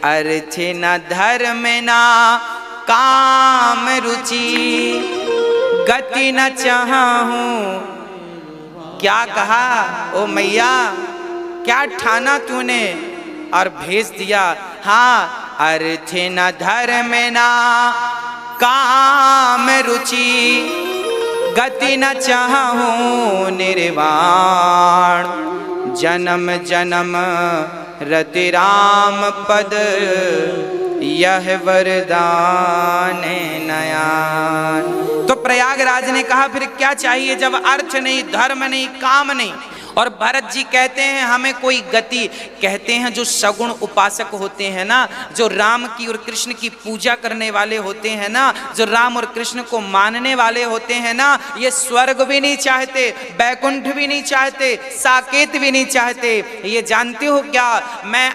अर्थ न धर्म ना काम रुचि, गति न चाहूं। क्या कहा ओ मैया, क्या ठाना तूने और भेज दिया। हाँ, अर्थ न धर्म ना काम रुचि, गति न चाहूं निर्वाण। जन्म जन्म रति राम पद, यह वरदान नयान। तो प्रयागराज ने कहा फिर क्या चाहिए जब अर्थ नहीं, धर्म नहीं, काम नहीं। और भरत जी कहते हैं हमें कोई गति, कहते हैं जो सगुण उपासक होते हैं ना, जो राम की और कृष्ण की पूजा करने वाले होते हैं ना, जो राम और कृष्ण को मानने वाले होते हैं ना, ये स्वर्ग भी नहीं चाहते, बैकुंठ भी नहीं चाहते, साकेत भी नहीं चाहते। ये जानते हो क्या, मैं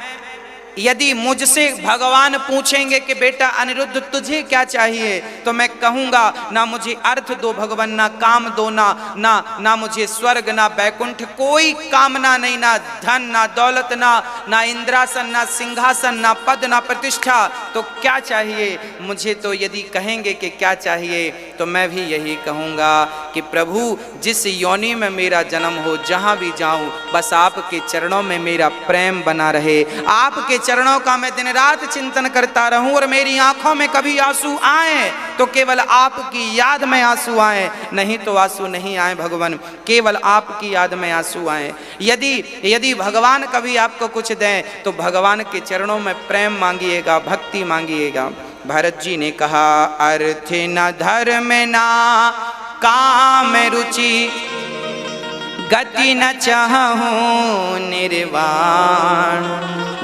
यदि मुझसे भगवान पूछेंगे कि बेटा अनिरुद्ध तुझे क्या चाहिए, तो मैं कहूंगा ना मुझे अर्थ दो भगवान, ना काम दो, ना मुझे स्वर्ग, ना बैकुंठ, कोई कामना नहीं, ना धन, ना दौलत, ना इंद्रासन, ना सिंहासन, ना पद, ना प्रतिष्ठा। तो क्या चाहिए मुझे? तो यदि कहेंगे कि क्या चाहिए, तो मैं भी यही कहूंगा कि प्रभु जिस योनि में मेरा जन्म हो, जहां भी जाऊं, बस आपके चरणों में मेरा प्रेम बना रहे, आपके चरणों का मैं दिन रात चिंतन करता रहूं, और मेरी आंखों में कभी आंसू आए तो केवल आपकी याद में आंसू आए, नहीं तो आंसू नहीं आए भगवान, केवल आपकी याद में आंसू आए। यदि भगवान कभी आपको कुछ दें तो भगवान के चरणों में प्रेम मांगिएगा, भक्ति मांगिएगा। भरत जी ने कहा अर्थ न धर्म ना काम रुचि, गति न चाहूं निर्वाण।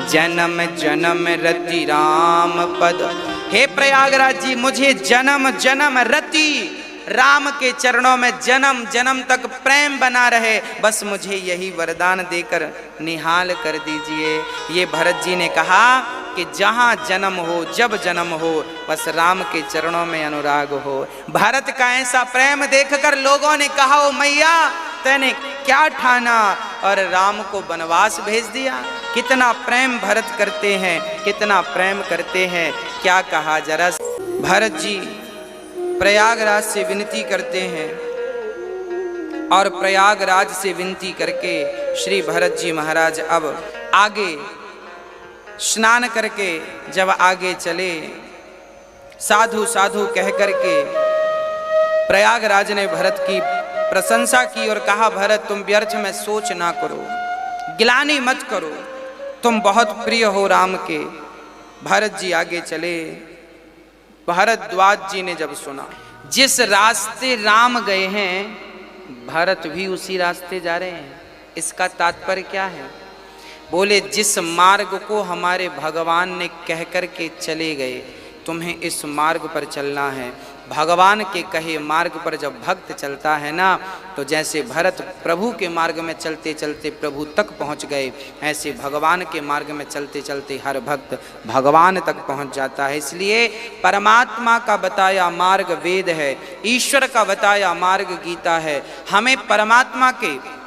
जन्म जन्म रति राम पद। हे प्रयागराज जी, मुझे जन्म जन्म रति राम के चरणों में जन्म जन्म तक प्रेम बना रहे, बस मुझे यही वरदान देकर निहाल कर दीजिए। ये भरत जी ने कहा कि जहाँ जन्म हो, जब जन्म हो, बस राम के चरणों में अनुराग हो। भारत का ऐसा प्रेम देखकर लोगों ने कहा ओ मैया तैने क्या ठाना, और राम को वनवास भेज दिया। कितना प्रेम भरत करते हैं, कितना प्रेम करते हैं, क्या कहा जरा। भरत जी प्रयागराज से विनती करते हैं, और प्रयागराज से विनती करके श्री भरत जी महाराज अब आगे स्नान करके जब आगे चले, साधु साधु कह करके प्रयागराज ने भरत की प्रशंसा की और कहा भरत तुम व्यर्थ में सोच ना करो, गिलानी मत करो, तुम बहुत प्रिय हो राम के। भरत जी आगे चले। भारद्वाज जी ने जब सुना जिस रास्ते राम गए हैं भरत भी उसी रास्ते जा रहे हैं, इसका तात्पर्य क्या है? बोले जिस मार्ग को हमारे भगवान ने कह कर के चले गए, तुम्हें इस मार्ग पर चलना है। भगवान के कहे मार्ग पर जब भक्त चलता है ना, तो जैसे भरत प्रभु के मार्ग में चलते चलते प्रभु तक पहुंच गए, ऐसे भगवान के मार्ग में चलते चलते हर भक्त भगवान तक पहुंच जाता है। इसलिए परमात्मा का बताया मार्ग वेद है, ईश्वर का बताया मार्ग गीता है। हमें परमात्मा के,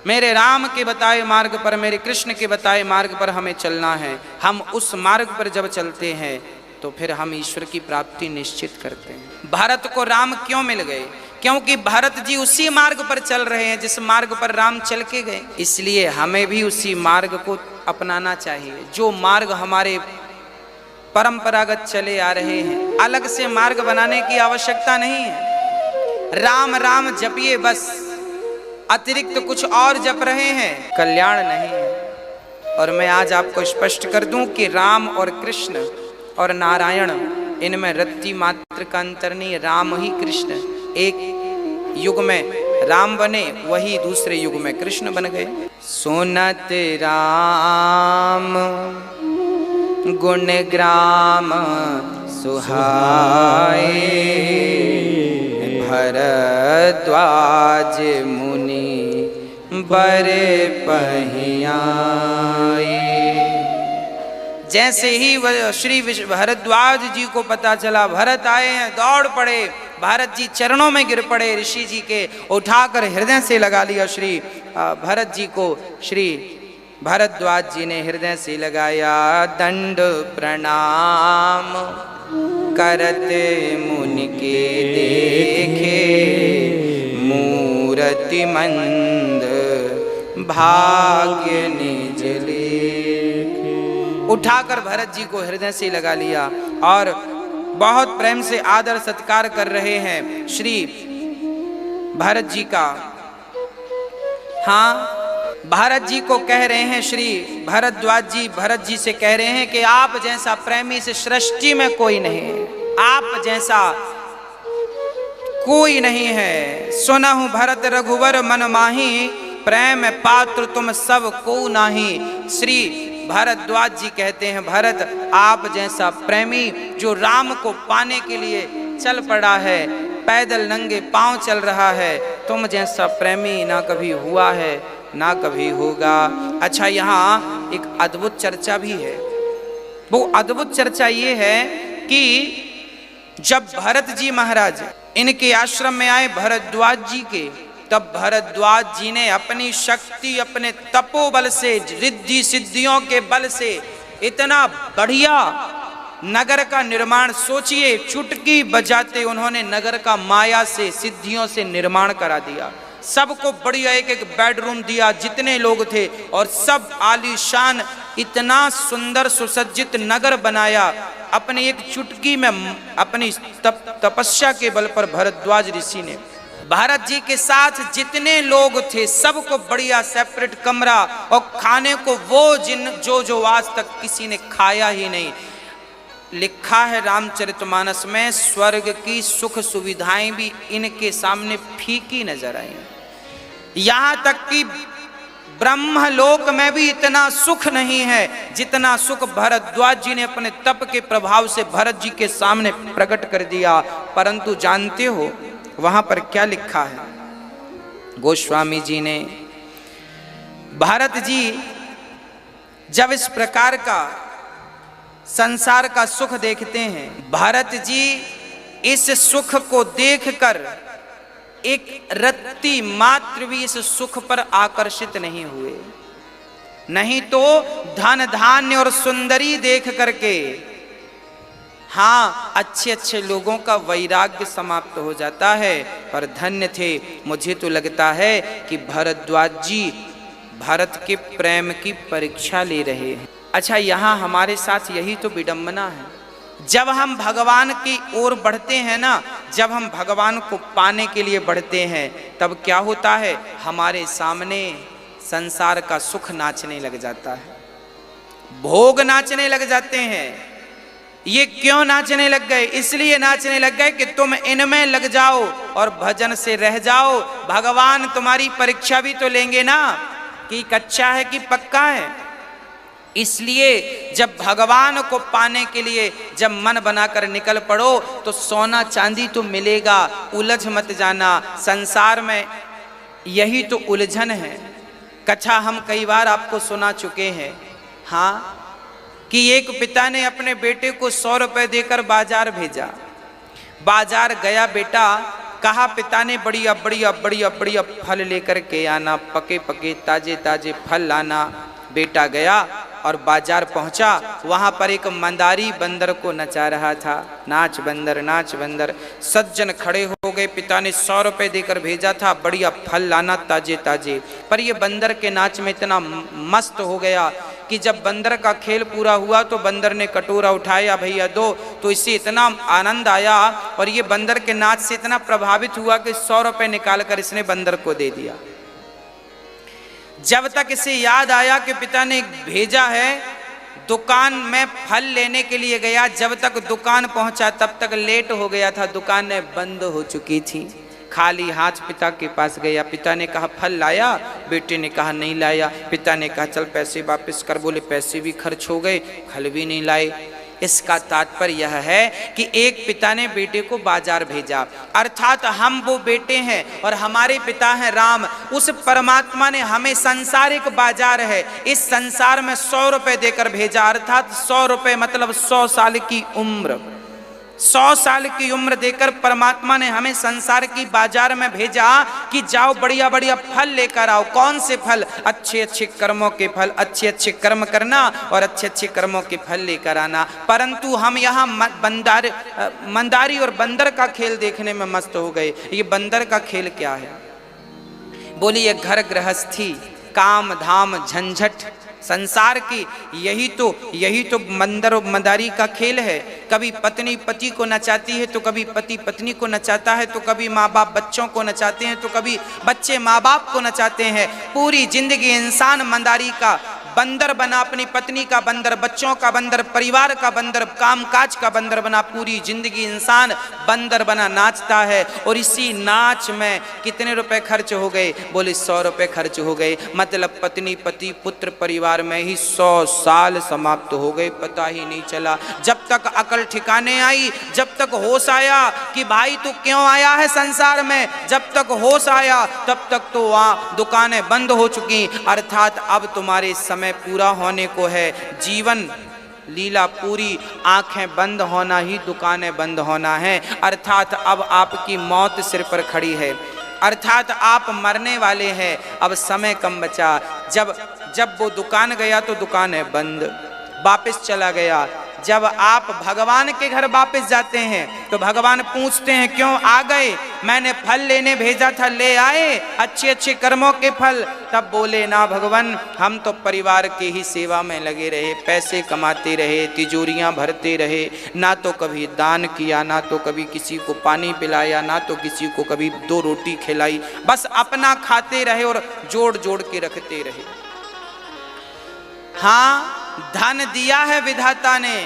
मेरे राम के बताए मार्ग पर, मेरे कृष्ण के बताए मार्ग पर हमें चलना है। हम उस मार्ग पर जब चलते हैं तो फिर हम ईश्वर की प्राप्ति निश्चित करते हैं। भारत को राम क्यों मिल गए? क्योंकि भरत जी उसी मार्ग पर चल रहे हैं जिस मार्ग पर राम चल के गए। इसलिए हमें भी उसी मार्ग को अपनाना चाहिए, जो मार्ग हमारे परंपरागत चले आ रहे हैं। अलग से मार्ग बनाने की आवश्यकता नहीं है। राम राम जपिए बस, अतिरिक्त कुछ और जप रहे हैं, कल्याण नहीं है। और मैं आज आपको स्पष्ट कर दूं कि राम और कृष्ण और नारायण, इनमें रत्ती मात्र का अंतर नहीं। राम ही कृष्ण, एक युग में राम बने, वही दूसरे युग में कृष्ण बन गए। सुनत राम गुण ग्राम सुहाए, भरद्वाज मुनि बर पहियाए। जैसे ही श्री भरद्वाज जी को पता चला भरत आए हैं, दौड़ पड़े, भरत जी चरणों में गिर पड़े ऋषि जी के, उठाकर हृदय से लगा लिया श्री भरत जी को। श्री भरद्वाज जी ने हृदय से लगाया दंड प्रणाम, करते मुनि के देखे मूरति मंद भाग्य निज लेखे। उठाकर भरत जी को हृदय से लगा लिया और बहुत प्रेम से आदर सत्कार कर रहे हैं श्री भरत जी का। हाँ, भरत जी को कह रहे हैं, श्री भरद्वाज जी भरत जी से कह रहे हैं कि आप जैसा प्रेमी से सृष्टि में कोई नहीं है, आप जैसा कोई नहीं है। सुनहु भरत रघुवर मन माही, प्रेम पात्र तुम सब को नाही। श्री भरद्वाज जी कहते हैं, भरत आप जैसा प्रेमी जो राम को पाने के लिए चल पड़ा है, पैदल नंगे पांव चल रहा है, तुम जैसा प्रेमी ना कभी हुआ है ना कभी होगा। अच्छा, यहाँ एक अद्भुत चर्चा भी है। वो अद्भुत चर्चा ये है कि जब भरत जी महाराज इनके आश्रम में आए भरद्वाज जी के, तब भरद्वाज जी ने अपनी शक्ति, अपने तपोबल से, रिद्धि सिद्धियों के बल से इतना बढ़िया नगर का निर्माण, सोचिए चुटकी बजाते उन्होंने नगर का माया से, सिद्धियों से निर्माण करा दिया। सबको बढ़िया एक एक बेडरूम दिया जितने लोग थे, और सब आलीशान इतना सुंदर सुसज्जित नगर बनाया अपने एक चुटकी में। अपनी तपस्या के बल पर भरद्वाज ऋषि ने भारत जी के साथ जितने लोग थे सबको बढ़िया सेपरेट कमरा, और खाने को वो जो आज तक किसी ने खाया ही नहीं। लिखा है रामचरितमानस में, स्वर्ग की सुख सुविधाएं भी इनके सामने फीकी नजर आई। यहां तक कि ब्रह्मलोक में भी इतना सुख नहीं है जितना सुख भरद्वाज जी ने अपने तप के प्रभाव से भरत जी के सामने प्रकट कर दिया। परंतु जानते हो वहां पर क्या लिखा है? गोस्वामी जी ने, भारत जी जब इस प्रकार का संसार का सुख देखते हैं, भारत जी इस सुख को देखकर एक रत्ती मात्र भी इस सुख पर आकर्षित नहीं हुए। नहीं तो धन धान्य और सुंदरी देख करके, हाँ, अच्छे अच्छे लोगों का वैराग्य समाप्त हो जाता है, पर धन्य थे। मुझे तो लगता है कि भरद्वाज जी भारत के प्रेम की परीक्षा ले रहे हैं। अच्छा, यहाँ हमारे साथ यही तो विडंबना है। जब हम भगवान की ओर बढ़ते हैं ना, जब हम भगवान को पाने के लिए बढ़ते हैं, तब क्या होता है? हमारे सामने संसार का सुख नाचने लग जाता है, भोग नाचने लग जाते हैं। ये क्यों नाचने लग गए? इसलिए नाचने लग गए कि तुम इनमें लग जाओ और भजन से रह जाओ। भगवान तुम्हारी परीक्षा भी तो लेंगे ना कि कच्चा है कि पक्का है। इसलिए जब भगवान को पाने के लिए जब मन बनाकर निकल पड़ो तो सोना चांदी तो मिलेगा, उलझ मत जाना। संसार में यही तो उलझन है। कथा हम कई बार आपको सुना चुके हैं, हाँ, कि एक पिता ने अपने बेटे को 100 रुपए देकर बाजार भेजा। बाजार गया बेटा, कहा पिता ने बढ़िया बढ़िया बढ़िया बढ़िया फल लेकर के आना, पके पके ताजे ताजे फल लाना। बेटा गया और बाजार पहुंचा, वहां पर एक मंदारी बंदर को नचा रहा था। नाच बंदर, नाच बंदर। सज्जन खड़े हो गए, पिता ने 100 रुपए देकर भेजा था, बढ़िया फल लाना ताजे ताजे। पर ये बंदर के नाच में इतना मस्त हो गया कि जब बंदर का खेल पूरा हुआ तो बंदर ने कटोरा उठाया, भैया दो, तो इससे इतना आनंद आया और ये बंदर के नाच से इतना प्रभावित हुआ कि 100 रुपए निकालकर इसने बंदर को दे दिया। जब तक इसे याद आया कि पिता ने भेजा है, दुकान में फल लेने के लिए गया। जब तक दुकान पहुंचा तब तक लेट हो गया था, दुकानें बंद हो चुकी थी। खाली हाथ पिता के पास गया। पिता ने कहा फल लाया? बेटे ने कहा नहीं लाया। पिता ने कहा चल पैसे वापस कर। बोले पैसे भी खर्च हो गए, फल भी नहीं लाए। इसका तात्पर्य यह है कि एक पिता ने बेटे को बाजार भेजा, अर्थात हम वो बेटे हैं और हमारे पिता हैं राम। उस परमात्मा ने हमें संसारिक बाजार है, इस संसार में 100 रुपए देकर भेजा, अर्थात 100 रुपए मतलब 100 साल की उम्र। 100 साल की उम्र देकर परमात्मा ने हमें संसार की बाजार में भेजा कि जाओ बढ़िया बढ़िया फल लेकर आओ। कौन से फल? अच्छे अच्छे कर्मों के फल, अच्छे अच्छे कर्म करना और अच्छे अच्छे कर्मों के फल लेकर आना। परंतु हम यहाँ मंदारी और बंदर का खेल देखने में मस्त हो गए। ये बंदर का खेल क्या है? बोलिए घर गृहस्थी, काम धाम झंझट संसार की, यही तो बंदर और मंदारी का खेल है। कभी पत्नी पति को नचाती है तो कभी पति पत्नी को नचाता है, तो कभी माँ बाप बच्चों को नचाते हैं, तो कभी बच्चे माँ बाप को नचाते हैं। पूरी जिंदगी इंसान मंदारी का बंदर बना, अपनी पत्नी का बंदर, बच्चों का बंदर, परिवार का बंदर, कामकाज का बंदर बना। पूरी जिंदगी इंसान बंदर बना नाचता है। और इसी नाच में कितने रुपए खर्च हो गए? बोले 100 रुपए खर्च हो गए। मतलब पत्नी पति पुत्र परिवार में ही 100 साल समाप्त हो गए, पता ही नहीं चला। जब तक अकल ठिकाने आई, जब तक होश आया कि भाई तू क्यों आया है संसार में, जब तक होश आया तब तक तो वहाँ दुकानें बंद हो चुकी। अर्थात अब तुम्हारे समय पूरा होने को है, जीवन लीला पूरी, आंखें बंद होना ही दुकानें बंद होना है। अर्थात अब आपकी मौत सिर पर खड़ी है, अर्थात आप मरने वाले हैं। अब समय कम बचा। जब वो दुकान गया तो दुकानें बंद, वापस चला गया। जब आप भगवान के घर वापस जाते हैं तो भगवान पूछते हैं क्यों आ गए? मैंने फल लेने भेजा था, ले आए अच्छे अच्छे कर्मों के फल? तब बोले ना भगवान, हम तो परिवार के ही सेवा में लगे रहे, पैसे कमाते रहे, तिजोरियां भरते रहे, ना तो कभी दान किया, ना तो कभी किसी को पानी पिलाया, ना तो किसी को कभी 2 रोटी खिलाई, बस अपना खाते रहे और जोड़ जोड़ के रखते रहे। हाँ, धन दिया है विधाता ने,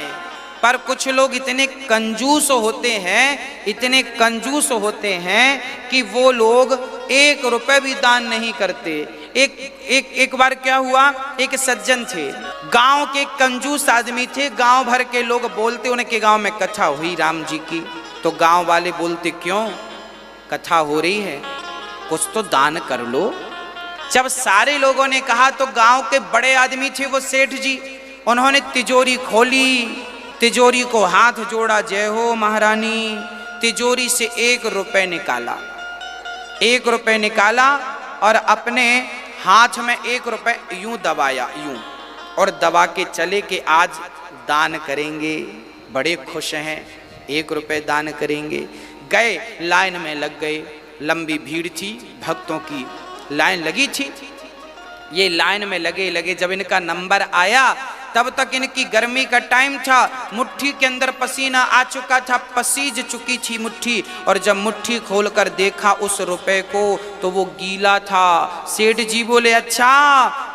पर कुछ लोग इतने कंजूस होते हैं, इतने कंजूस होते हैं कि वो लोग 1 रुपए भी दान नहीं करते। एक बार क्या हुआ, एक सज्जन थे, गांव के कंजूस आदमी थे। गांव भर के लोग बोलते उनके गांव में कथा हुई राम जी की, तो गांव वाले बोलते क्यों कथा हो रही है, कुछ तो दान कर लो। जब सारे लोगों ने कहा तो गांव के बड़े आदमी थे वो सेठ जी, उन्होंने तिजोरी खोली, तिजोरी को हाथ जोड़ा, जय हो महारानी। तिजोरी से 1 रुपए निकाला, 1 रुपए निकाला और अपने हाथ में 1 रुपए यूं दबाया, यूं, और दबा के चले कि आज दान करेंगे। बड़े खुश हैं, 1 रुपए दान करेंगे। गए, लाइन में लग गए, लंबी भीड़ थी, भक्तों की लाइन लगी थी। ये लाइन में लगे जब इनका नंबर आया तब तक इनकी गर्मी का टाइम था, मुट्ठी के अंदर पसीना आ चुका था, पसीज चुकी थी मुट्ठी। और जब मुट्ठी खोलकर देखा उस रुपए को तो वो गीला था। सेठ जी बोले अच्छा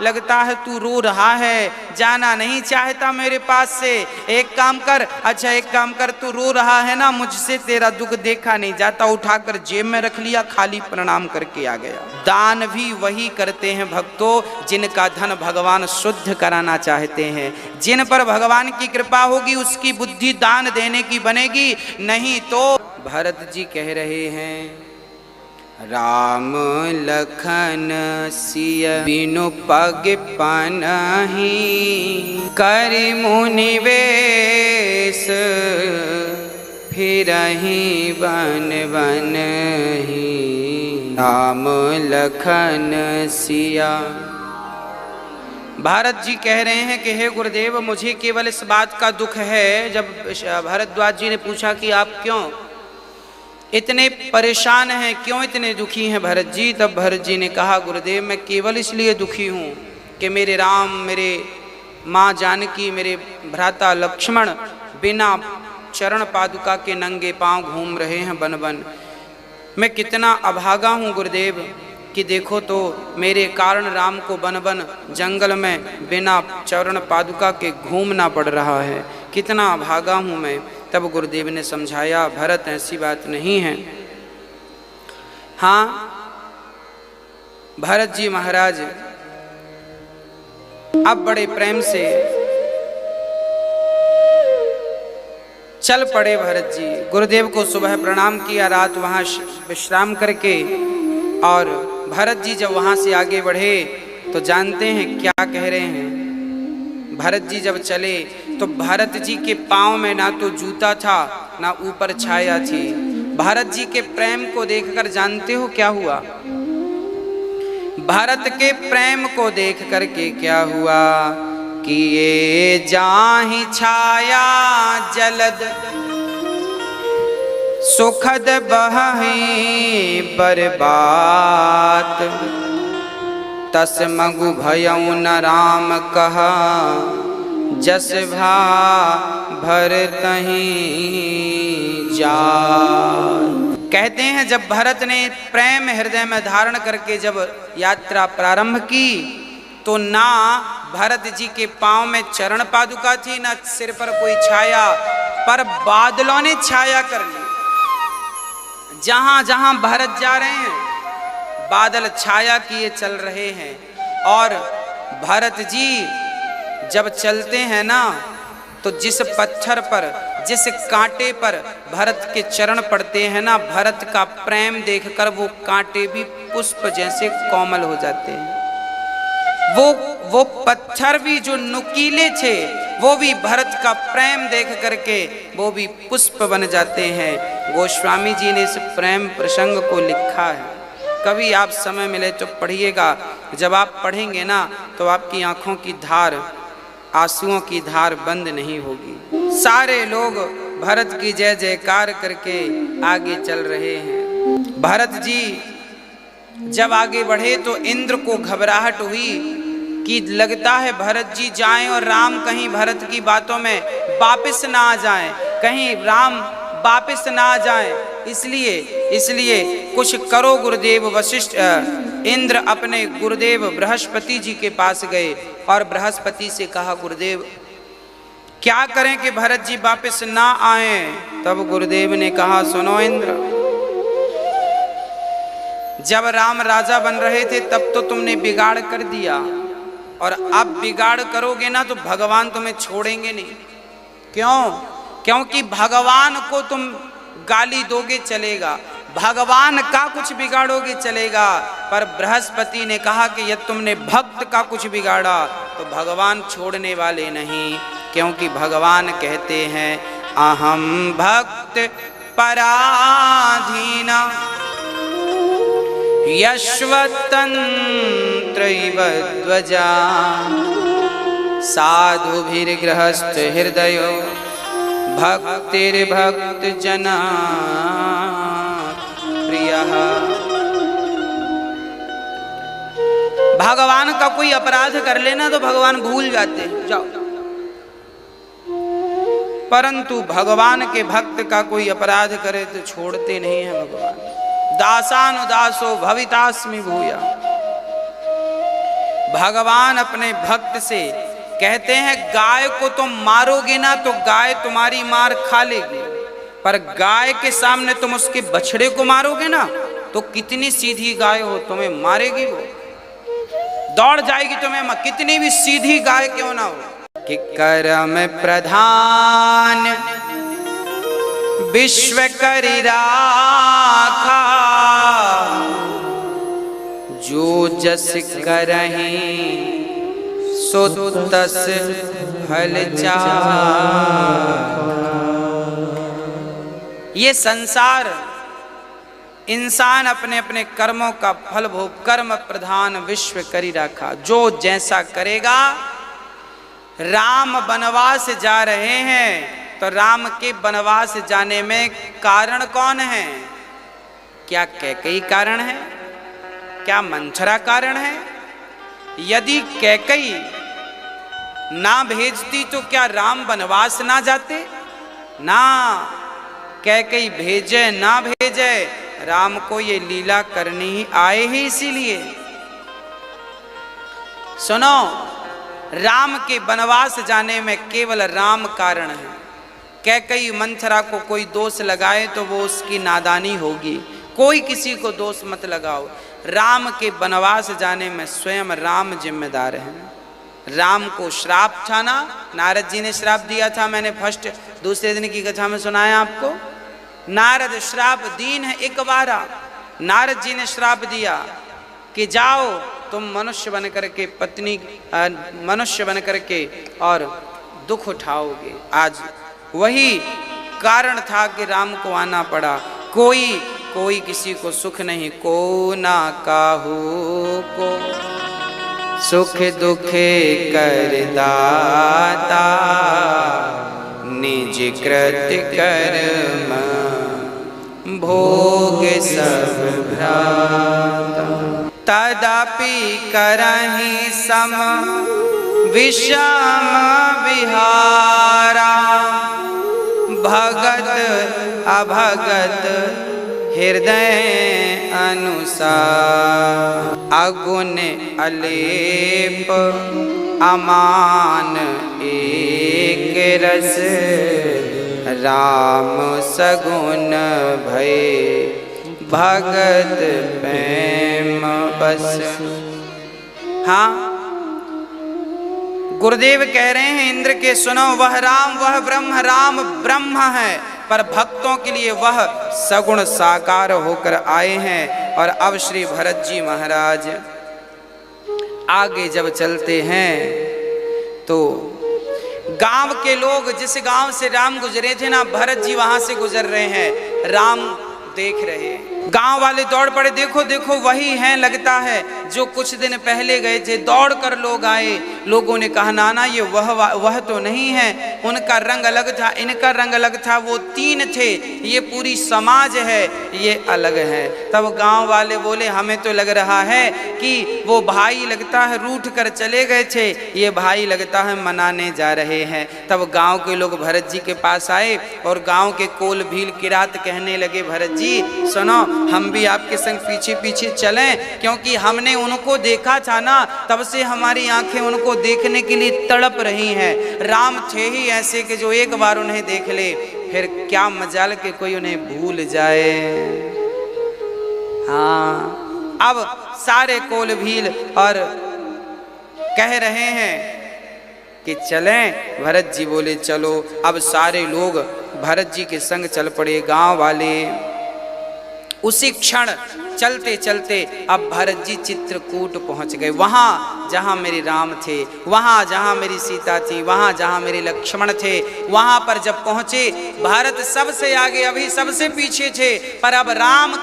लगता है तू रो रहा है, जाना नहीं चाहता मेरे पास से, एक काम कर, अच्छा एक काम कर, तू रो रहा है ना, मुझसे तेरा दुख देखा नहीं जाता। उठाकर जेब में रख लिया, खाली प्रणाम करके आ गया। दान भी वही करते हैं भक्तों जिनका धन भगवान शुद्ध कराना चाहते हैं। जिन पर भगवान की कृपा होगी उसकी बुद्धि दान देने की बनेगी, नहीं तो। भरत जी कह रहे हैं राम लखन सिय बिनु पग पनहि, करि मुनि वेश फिरहि वन बनहि। राम लखन सिया। भारत जी कह रहे हैं कि हे गुरुदेव, मुझे केवल इस बात का दुख है। जब भरद्वाज जी ने पूछा कि आप क्यों इतने परेशान हैं, क्यों इतने दुखी हैं भरत जी, तब भरत जी ने कहा गुरुदेव मैं केवल इसलिए दुखी हूँ कि मेरे राम, मेरे माँ जानकी, मेरे भ्राता लक्ष्मण बिना चरण पादुका के नंगे पांव घूम रहे हैं बन बन। मैं कितना अभागा हूँ गुरुदेव कि देखो तो मेरे कारण राम को बन बन जंगल में बिना चरण पादुका के घूमना पड़ रहा है, कितना अभागा हूँ मैं। तब गुरुदेव ने समझाया भरत ऐसी बात नहीं है। हाँ, भरत जी महाराज अब बड़े प्रेम से चल पड़े। भरत जी गुरुदेव को सुबह प्रणाम किया, रात वहाँ विश्राम करके, और भरत जी जब वहाँ से आगे बढ़े तो जानते हैं क्या कह रहे हैं। भरत जी जब चले तो भरत जी के पाँव में ना तो जूता था ना ऊपर छाया थी। भरत जी के प्रेम को देखकर जानते हो क्या हुआ? भरत के प्रेम को देख करके क्या हुआ कि ये जाहि छाया जलद सुखद बहि बरबात, तस मगु भयउ न राम कहा जस भा भरतहि जात। कहते हैं जब भरत ने प्रेम हृदय में धारण करके जब यात्रा प्रारंभ की तो ना भरत जी के पांव में चरण पादुका थी, ना सिर पर कोई छाया, पर बादलों ने छाया कर ली। जहां जहां भरत जा रहे हैं बादल छाया किए चल रहे हैं। और भरत जी जब चलते हैं ना तो जिस पत्थर पर, जिस कांटे पर भरत के चरण पड़ते हैं ना, भरत का प्रेम देखकर वो कांटे भी पुष्प जैसे कोमल हो जाते हैं। वो पत्थर भी जो नुकीले थे वो भी भरत का प्रेम देख करके वो भी पुष्प बन जाते हैं। गोस्वामी जी ने इस प्रेम प्रसंग को लिखा है। कभी आप समय मिले तो पढ़िएगा। जब आप पढ़ेंगे ना तो आपकी आंखों की धार, आंसुओं की धार बंद नहीं होगी। सारे लोग भरत की जय जयकार करके आगे चल रहे हैं। भरत जी जब आगे बढ़े तो इंद्र को घबराहट हुई कि लगता है भरत जी जाएं और राम कहीं भरत की बातों में वापस ना आ जाएं, कहीं राम वापस ना आ जाएं। इसलिए कुछ करो गुरुदेव। वशिष्ठ इंद्र अपने गुरुदेव बृहस्पति जी के पास गए और बृहस्पति से कहा गुरुदेव क्या करें कि भरत जी वापस ना आए। तब गुरुदेव ने कहा सुनो इंद्र, जब राम राजा बन रहे थे तब तो तुमने बिगाड़ कर दिया, और अब बिगाड़ करोगे ना तो भगवान तुम्हें छोड़ेंगे नहीं। क्यों? क्योंकि भगवान को तुम गाली दोगे चलेगा, भगवान का कुछ बिगाड़ोगे चलेगा, पर बृहस्पति ने कहा कि यदि तुमने भक्त का कुछ बिगाड़ा तो भगवान छोड़ने वाले नहीं। क्योंकि भगवान कहते हैं अहम भक्त पराधीना यश्वतंत्रैव ध्वजा साधुभिर्गृहस्थ हृदयो भक्तिर्भक्त जना प्रियः। भगवान का कोई अपराध कर लेना तो भगवान भूल जाते जाओ, परंतु भगवान के भक्त का कोई अपराध करे तो छोड़ते नहीं है भगवान। दासानुदासो भवितास्मि भूया। भगवान अपने भक्त से कहते हैं गाय को तुम मारोगे ना तो गाय तुम्हारी मार खा लेगी, पर गाय के सामने तुम उसके बछड़े को मारोगे ना तो कितनी सीधी गाय हो तुम्हें मारेगी, वो दौड़ जाएगी तुम्हें, कितनी भी सीधी गाय क्यों ना हो। कि करम प्रधान विश्व करि राखा, जो जस करहि सो तस फल चाखा। ये संसार इंसान अपने अपने कर्मों का फल भोग, कर्म प्रधान विश्व करि राखा। जो जैसा करेगा, राम वनवास जा रहे हैं तो राम के वनवास जाने में कारण कौन है? क्या कैकेयी कारण है? क्या मंथरा कारण है? यदि कैकेयी ना भेजती तो क्या राम वनवास ना जाते? ना, कैकेयी भेजे ना भेजे, राम को ये लीला करनी ही आए ही इसीलिए। सुनो, राम के वनवास जाने में केवल राम कारण है। कैकेयी मंथरा को कोई दोष लगाए तो वो उसकी नादानी होगी। कोई किसी को दोष मत लगाओ। राम के वनवास जाने में स्वयं राम जिम्मेदार हैं। राम को श्राप था ना, नारद जी ने श्राप दिया था। मैंने फर्स्ट दूसरे दिन की कथा में सुनाया आपको। नारद श्राप दीन है एक बारा। नारद जी ने श्राप दिया कि जाओ तुम मनुष्य बन करके पत्नी मनुष्य बन करके और दुख उठाओगे। आज वही कारण था कि राम को आना पड़ा। कोई किसी को सुख नहीं, को ना काहू को सुख दुख कर दाता, निज कृत कर्म भोग सब भ्राता। तदपि करहि सम विषम विहारा, भगत अभगत हृदय अनुसार। अगुण अलेप अमान एक रस, राम सगुन भय भगत प्रेम बस। हाँ, गुरुदेव कह रहे हैं इंद्र के सुनो, वह राम वह ब्रह्म, राम ब्रह्म है, पर भक्तों के लिए वह सगुण साकार होकर आए हैं। और अब श्री भरत जी महाराज आगे जब चलते हैं तो गांव के लोग, जिस गांव से राम गुजरे थे ना, भरत जी वहां से गुजर रहे हैं, राम देख रहे हैं। गांव वाले दौड़ पड़े, देखो देखो वही हैं लगता है जो कुछ दिन पहले गए थे। दौड़ कर लोग आए, लोगों ने कहा नाना ये वह तो नहीं है, उनका रंग अलग था, इनका रंग अलग था, वो तीन थे, ये पूरी समाज है, ये अलग है। तब गांव वाले बोले हमें तो लग रहा है कि वो भाई लगता है रूठ कर चले गए थे, ये भाई लगता है मनाने जा रहे हैं। तब गांव के लोग भरत जी के पास आए और गांव के कोल भील किरात कहने लगे, भरत जी सुनो, हम भी आपके संग पीछे पीछे चलें, क्योंकि हमने उनको देखा था ना, तब से हमारी आंखें उनको देखने के लिए तड़प रही हैं। राम थे ही ऐसे कि जो एक बार उन्हें देख ले फिर क्या मजाल के कोई उन्हें भूल जाए। हाँ, अब सारे कोल भील और कह रहे हैं कि चलें। भरत जी बोले चलो। अब सारे लोग भरत जी के संग चल पड़े। गांव वाले उसी क्षण चलते चलते अब भरत जी चित्रकूट पहुंच गए। वहां जहां मेरे राम थे, वहां जहां मेरी सीता थी, वहां जहां मेरे लक्ष्मण थे, वहां पर जब पहुंचे, भारत सबसे आगे, अभी सबसे पीछे थे, पर अब राम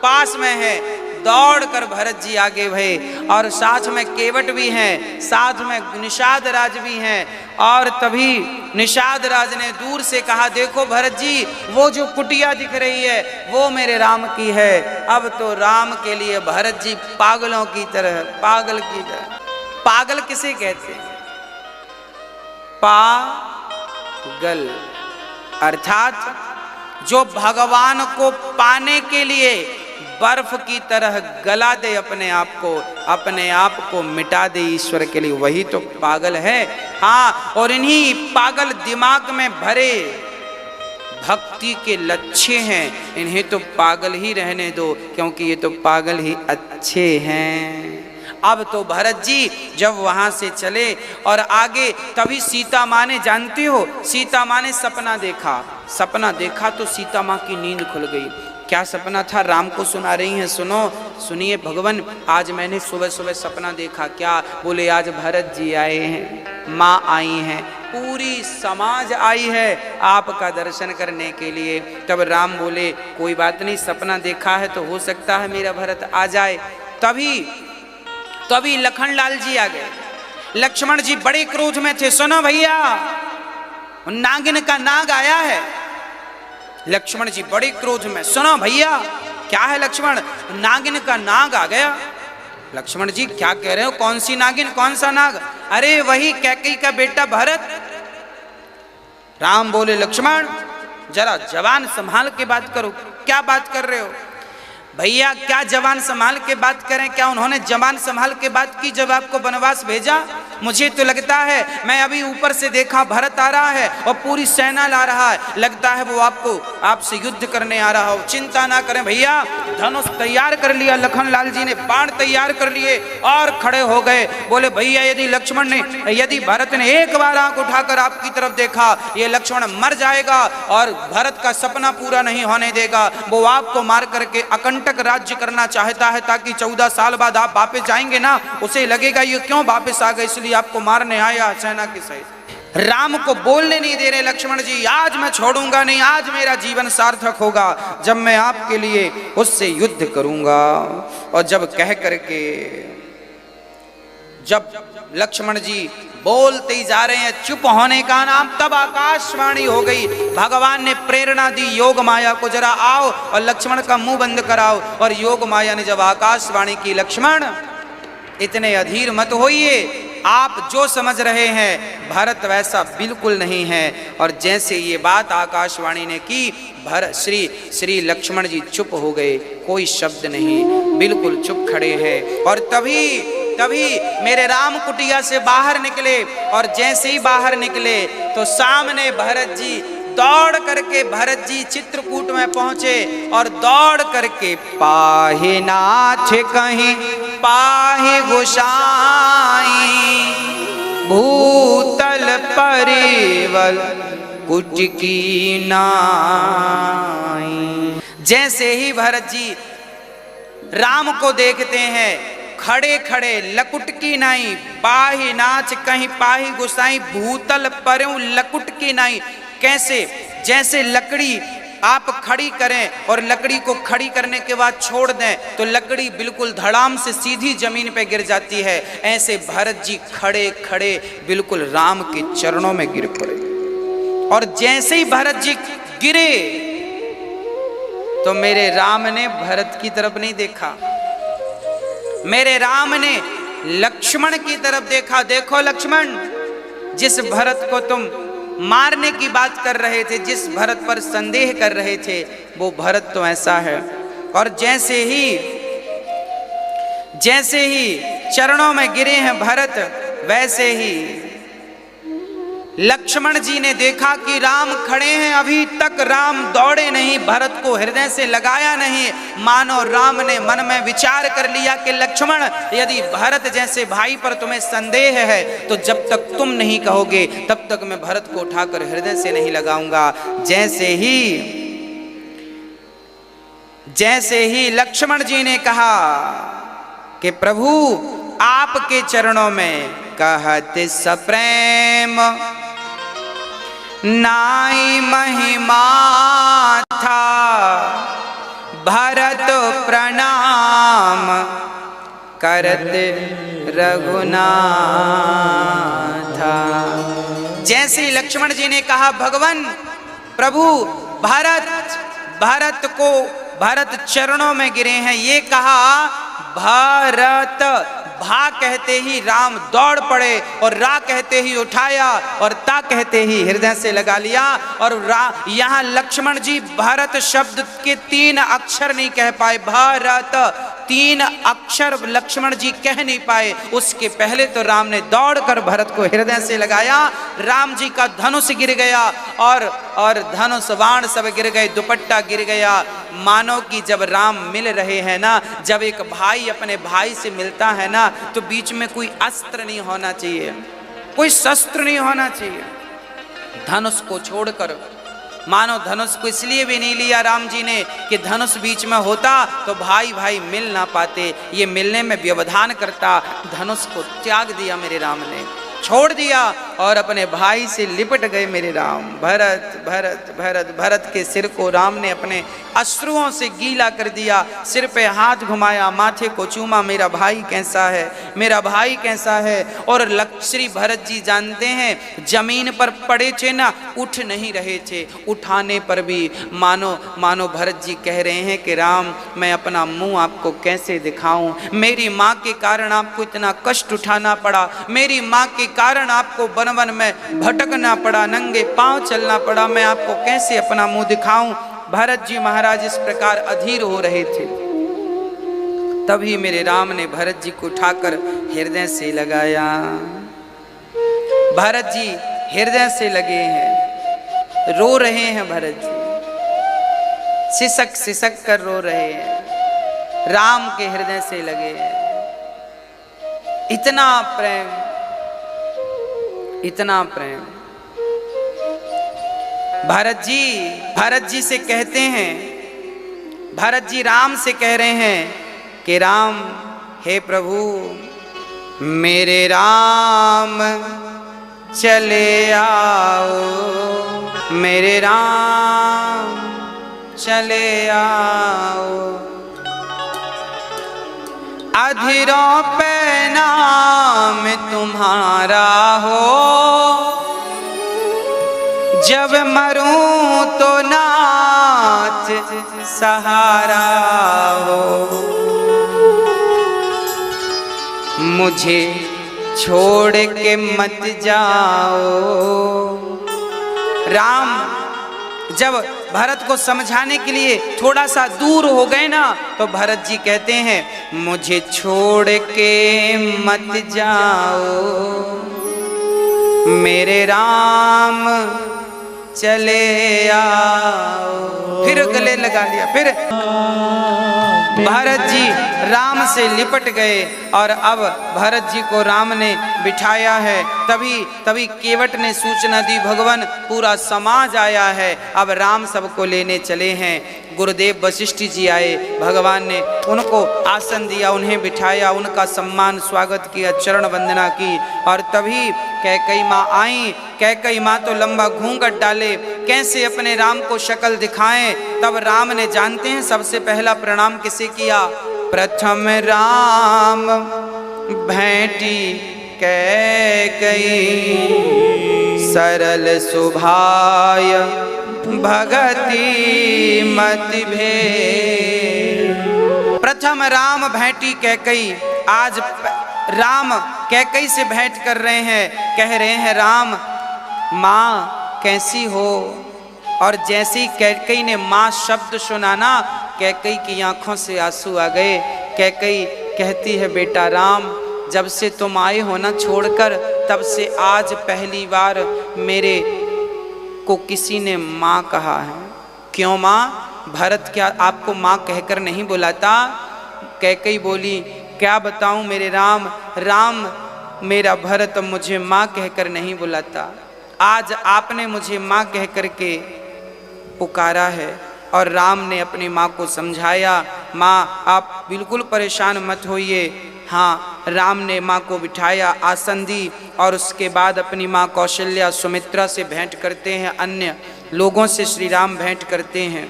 पास में है। दौड़ कर भरत जी आगे भये और साथ में केवट भी हैं, साथ में निषाद राज भी हैं। और तभी निषाद राज ने दूर से कहा, देखो भरत जी, वो जो कुटिया दिख रही है वो मेरे राम की है। अब तो राम के लिए भरत जी पागलों की तरह, पागल की तरह। पागल किसे कहते हैं? पागल अर्थात जो भगवान को पाने के लिए बर्फ की तरह गला दे अपने आप को मिटा दे ईश्वर के लिए, वही तो पागल है। हाँ, और इन्हीं पागल दिमाग में भरे भक्ति के लच्छे हैं, इन्हें तो पागल ही रहने दो, क्योंकि ये तो पागल ही अच्छे हैं। अब तो भरत जी जब वहां से चले और आगे, तभी सीता माँ ने, जानते हो सीता माँ ने सपना देखा तो सीता माँ की नींद खुल गई। क्या सपना था? राम को सुना रही हैं, सुनो, सुनिए भगवान, आज मैंने सुबह सुबह सपना देखा। क्या? बोले आज भरत जी आए हैं, माँ आई हैं, पूरी समाज आई है आपका दर्शन करने के लिए। तब राम बोले कोई बात नहीं, सपना देखा है तो हो सकता है मेरा भरत आ जाए। तभी लखन लाल जी आ गए। लक्ष्मण जी बड़े क्रोध में थे, सुनो भैया, नागिन का नाग आया है। लक्ष्मण जी बड़े क्रोध में, सुनो भैया, क्या है लक्ष्मण? नागिन का नाग आ गया। लक्ष्मण जी क्या कह रहे हो? कौन सी नागिन, कौन सा नाग? अरे वही कैकेयी का बेटा भरत। राम बोले लक्ष्मण जरा जवान संभाल के बात करो। क्या बात कर रहे हो भैया? क्या जवान संभाल के बात करें? क्या उन्होंने जवान संभाल के बात की जब आपको वनवास भेजा? मुझे तो लगता है, मैं अभी ऊपर से देखा भरत आ रहा है और पूरी सेना ला रहा है, लगता है वो आपसे युद्ध करने आ रहा हो। चिंता ना करें भैया, धनुष तैयार कर लिया लखन लाल जी ने, बाण तैयार कर लिए और खड़े हो गए। बोले भैया यदि भरत ने एक बार आंख उठाकर आपकी तरफ देखा, ये लक्ष्मण मर जाएगा और भरत का सपना पूरा नहीं होने देगा। वो आपको मार करके अकंटक राज्य करना चाहता है, ताकि 14 साल बाद आप वापस जाएंगे ना, उसे लगेगा ये क्यों वापस आ गए, इसलिए आपको मारने आया सेना के सहित। राम को बोलने नहीं दे रहे लक्ष्मण जी, आज मैं छोड़ूंगा नहीं, आज मेरा जीवन सार्थक होगा जब मैं आपके लिए उससे युद्ध करूंगा। और जब कह करके जब लक्ष्मण जी बोलते ही जा रहे हैं, चुप होने का नाम, तब आकाशवाणी हो गई। भगवान ने प्रेरणा दी योग माया को, जरा आओ और लक्ष्मण का मुंह बंद कराओ। और योग माया ने जब आकाशवाणी की, लक्ष्मण इतने अधीर मत होइए, आप जो समझ रहे हैं भरत वैसा बिल्कुल नहीं है। और जैसे ये बात आकाशवाणी ने की, भरत श्री लक्ष्मण जी चुप हो गए, कोई शब्द नहीं, बिल्कुल चुप खड़े हैं। और तभी मेरे राम कुटिया से बाहर निकले। और जैसे ही बाहर निकले तो सामने भरत जी दौड़ करके, भरत जी चित्रकूट में पहुंचे और दौड़ करके, पाहि नाथ कहीं पाहि गोसाई, भूतल परिवल कुट की नाई। जैसे ही भरत जी राम को देखते हैं, खड़े खड़े लकुट की नाई, पाहि नाच कहीं पाहि गोसाई, भूतल पर्यों लकुट की नाई। कैसे? जैसे लकड़ी आप खड़ी करें और लकड़ी को खड़ी करने के बाद छोड़ दें तो लकड़ी बिल्कुल धड़ाम से सीधी जमीन पे गिर जाती है, ऐसे भरत जी खड़े खड़े बिल्कुल राम के चरणों में गिर पड़े। और जैसे ही भरत जी गिरे तो मेरे राम ने भरत की तरफ नहीं देखा, मेरे राम ने लक्ष्मण की तरफ देखा। देखो लक्ष्मण, जिस भरत को तुम मारने की बात कर रहे थे, जिस भरत पर संदेह कर रहे थे, वो भरत तो ऐसा है। और जैसे ही चरणों में गिरे हैं भरत, वैसे ही लक्ष्मण जी ने देखा कि राम खड़े हैं, अभी तक राम दौड़े नहीं, भरत को हृदय से लगाया नहीं। मानो राम ने मन में विचार कर लिया कि लक्ष्मण, यदि भरत जैसे भाई पर तुम्हें संदेह है तो जब तक तुम नहीं कहोगे तब तक मैं भरत को उठाकर हृदय से नहीं लगाऊंगा। जैसे ही लक्ष्मण जी ने कहा कि प्रभु आपके चरणों में कहते सप्रेम नाई महिमा था, भरत प्रणाम करत रघुनाथा। जैसे ही लक्ष्मण जी ने कहा भगवान प्रभु भरत चरणों में गिरे हैं, ये कहा भरत, भा कहते ही राम दौड़ पड़े और रा कहते ही उठाया और ता कहते ही हृदय से लगा लिया। और यहाँ लक्ष्मण जी भरत शब्द के 3 अक्षर नहीं कह पाए, भरत 3 अक्षर लक्ष्मण जी कह नहीं पाए। उसके पहले तो राम ने दौड़कर भरत को हृदय से लगाया, राम जी का धनुष गिर गया और धनुष बाण सब गिर गए, दुपट्टा गिर गया। मानो कि जब राम मिल रहे हैं ना, जब एक भाई अपने भाई से मिलता है ना, तो बीच में कोई अस्त्र नहीं होना चाहिए, कोई शस्त्र नहीं होना चाहिए। धनुष को छोड़कर, मानो धनुष को इसलिए भी नहीं लिया राम जी ने कि धनुष बीच में होता तो भाई भाई मिल ना पाते, ये मिलने में व्यवधान करता। धनुष को त्याग दिया मेरे राम ने, छोड़ दिया और अपने भाई से लिपट गए मेरे राम। भरत भरत भरत भरत के सिर को राम ने अपने अश्रुओं से गीला कर दिया, सिर पे हाथ घुमाया, माथे को चूमा, मेरा भाई कैसा है, मेरा भाई कैसा है। और श्री भरत जी जानते हैं, जमीन पर पड़े थे ना, उठ नहीं रहे थे, उठाने पर भी मानो भरत जी कह रहे हैं कि राम मैं अपना मुंह आपको कैसे दिखाऊं, मेरी माँ के कारण आपको इतना कष्ट उठाना पड़ा, मेरी माँ के कारण आपको वन वन में भटकना पड़ा, नंगे पांव चलना पड़ा, मैं आपको कैसे अपना मुंह दिखाऊं। भरत जी महाराज इस प्रकार अधीर हो रहे थे। तभी मेरे राम ने भरत जी को उठाकर हृदय से लगाया। भरत जी हृदय से लगे हैं, रो रहे हैं भरत जी, सिसक सिसक कर रो रहे हैं, राम के हृदय से लगे हैं। इतना प्रेम, इतना प्रेम। भरत जी से कहते हैं, भरत जी राम से कह रहे हैं कि राम, हे प्रभु मेरे राम चले आओ, मेरे राम चले आओ। अधीरों पे नाम तुम्हारा हो, जब मरूं तो नाच सहारा हो। मुझे छोड़ के मत जाओ। राम जब भरत को समझाने के लिए थोड़ा सा दूर हो गए ना, तो भरत जी कहते हैं मुझे छोड़ के मत जाओ, मेरे राम चले आओ। फिर गले लगा लिया। फिर भरत जी राम से लिपट गए और अब भरत जी को राम ने बिठाया है। तभी केवट ने सूचना दी, भगवान पूरा समाज आया है, अब राम सबको लेने चले हैं। गुरुदेव वशिष्ठ जी आए, भगवान ने उनको आसन दिया, उन्हें बिठाया, उनका सम्मान स्वागत किया, चरण वंदना की। और तभी कैकई माँ आई। कैकई माँ तो लंबा घूंघट डाले, कैसे अपने राम को शक्ल दिखाएं। तब राम ने, जानते हैं सबसे पहला प्रणाम किसे किया? प्रथम राम भेंटी कैकई, सरल सुभाय भगति मति भेद। प्रथम राम भेंटी कैकई। आज राम कैकई से भेंट कर रहे हैं, कह रहे हैं राम माँ कैसी हो। और जैसे ही कैकई ने माँ शब्द सुना ना, कैकई की आंखों से आंसू आ गए। कैकई कहती है बेटा राम, जब से तुम आए हो ना छोड़कर, तब से आज पहली बार मेरे को किसी ने माँ कहा है। क्यों माँ? भरत क्या आपको माँ कहकर नहीं बुलाता? कैकई बोली क्या बताऊं मेरे राम, राम मेरा भरत मुझे माँ कहकर नहीं बुलाता। आज आपने मुझे माँ कह करके पुकारा है। और राम ने अपनी माँ को समझाया, माँ आप बिल्कुल परेशान मत होइए। हाँ, राम ने माँ को बिठाया, आसन दी और उसके बाद अपनी माँ कौशल्या सुमित्रा से भेंट करते हैं, अन्य लोगों से श्री राम भेंट करते हैं।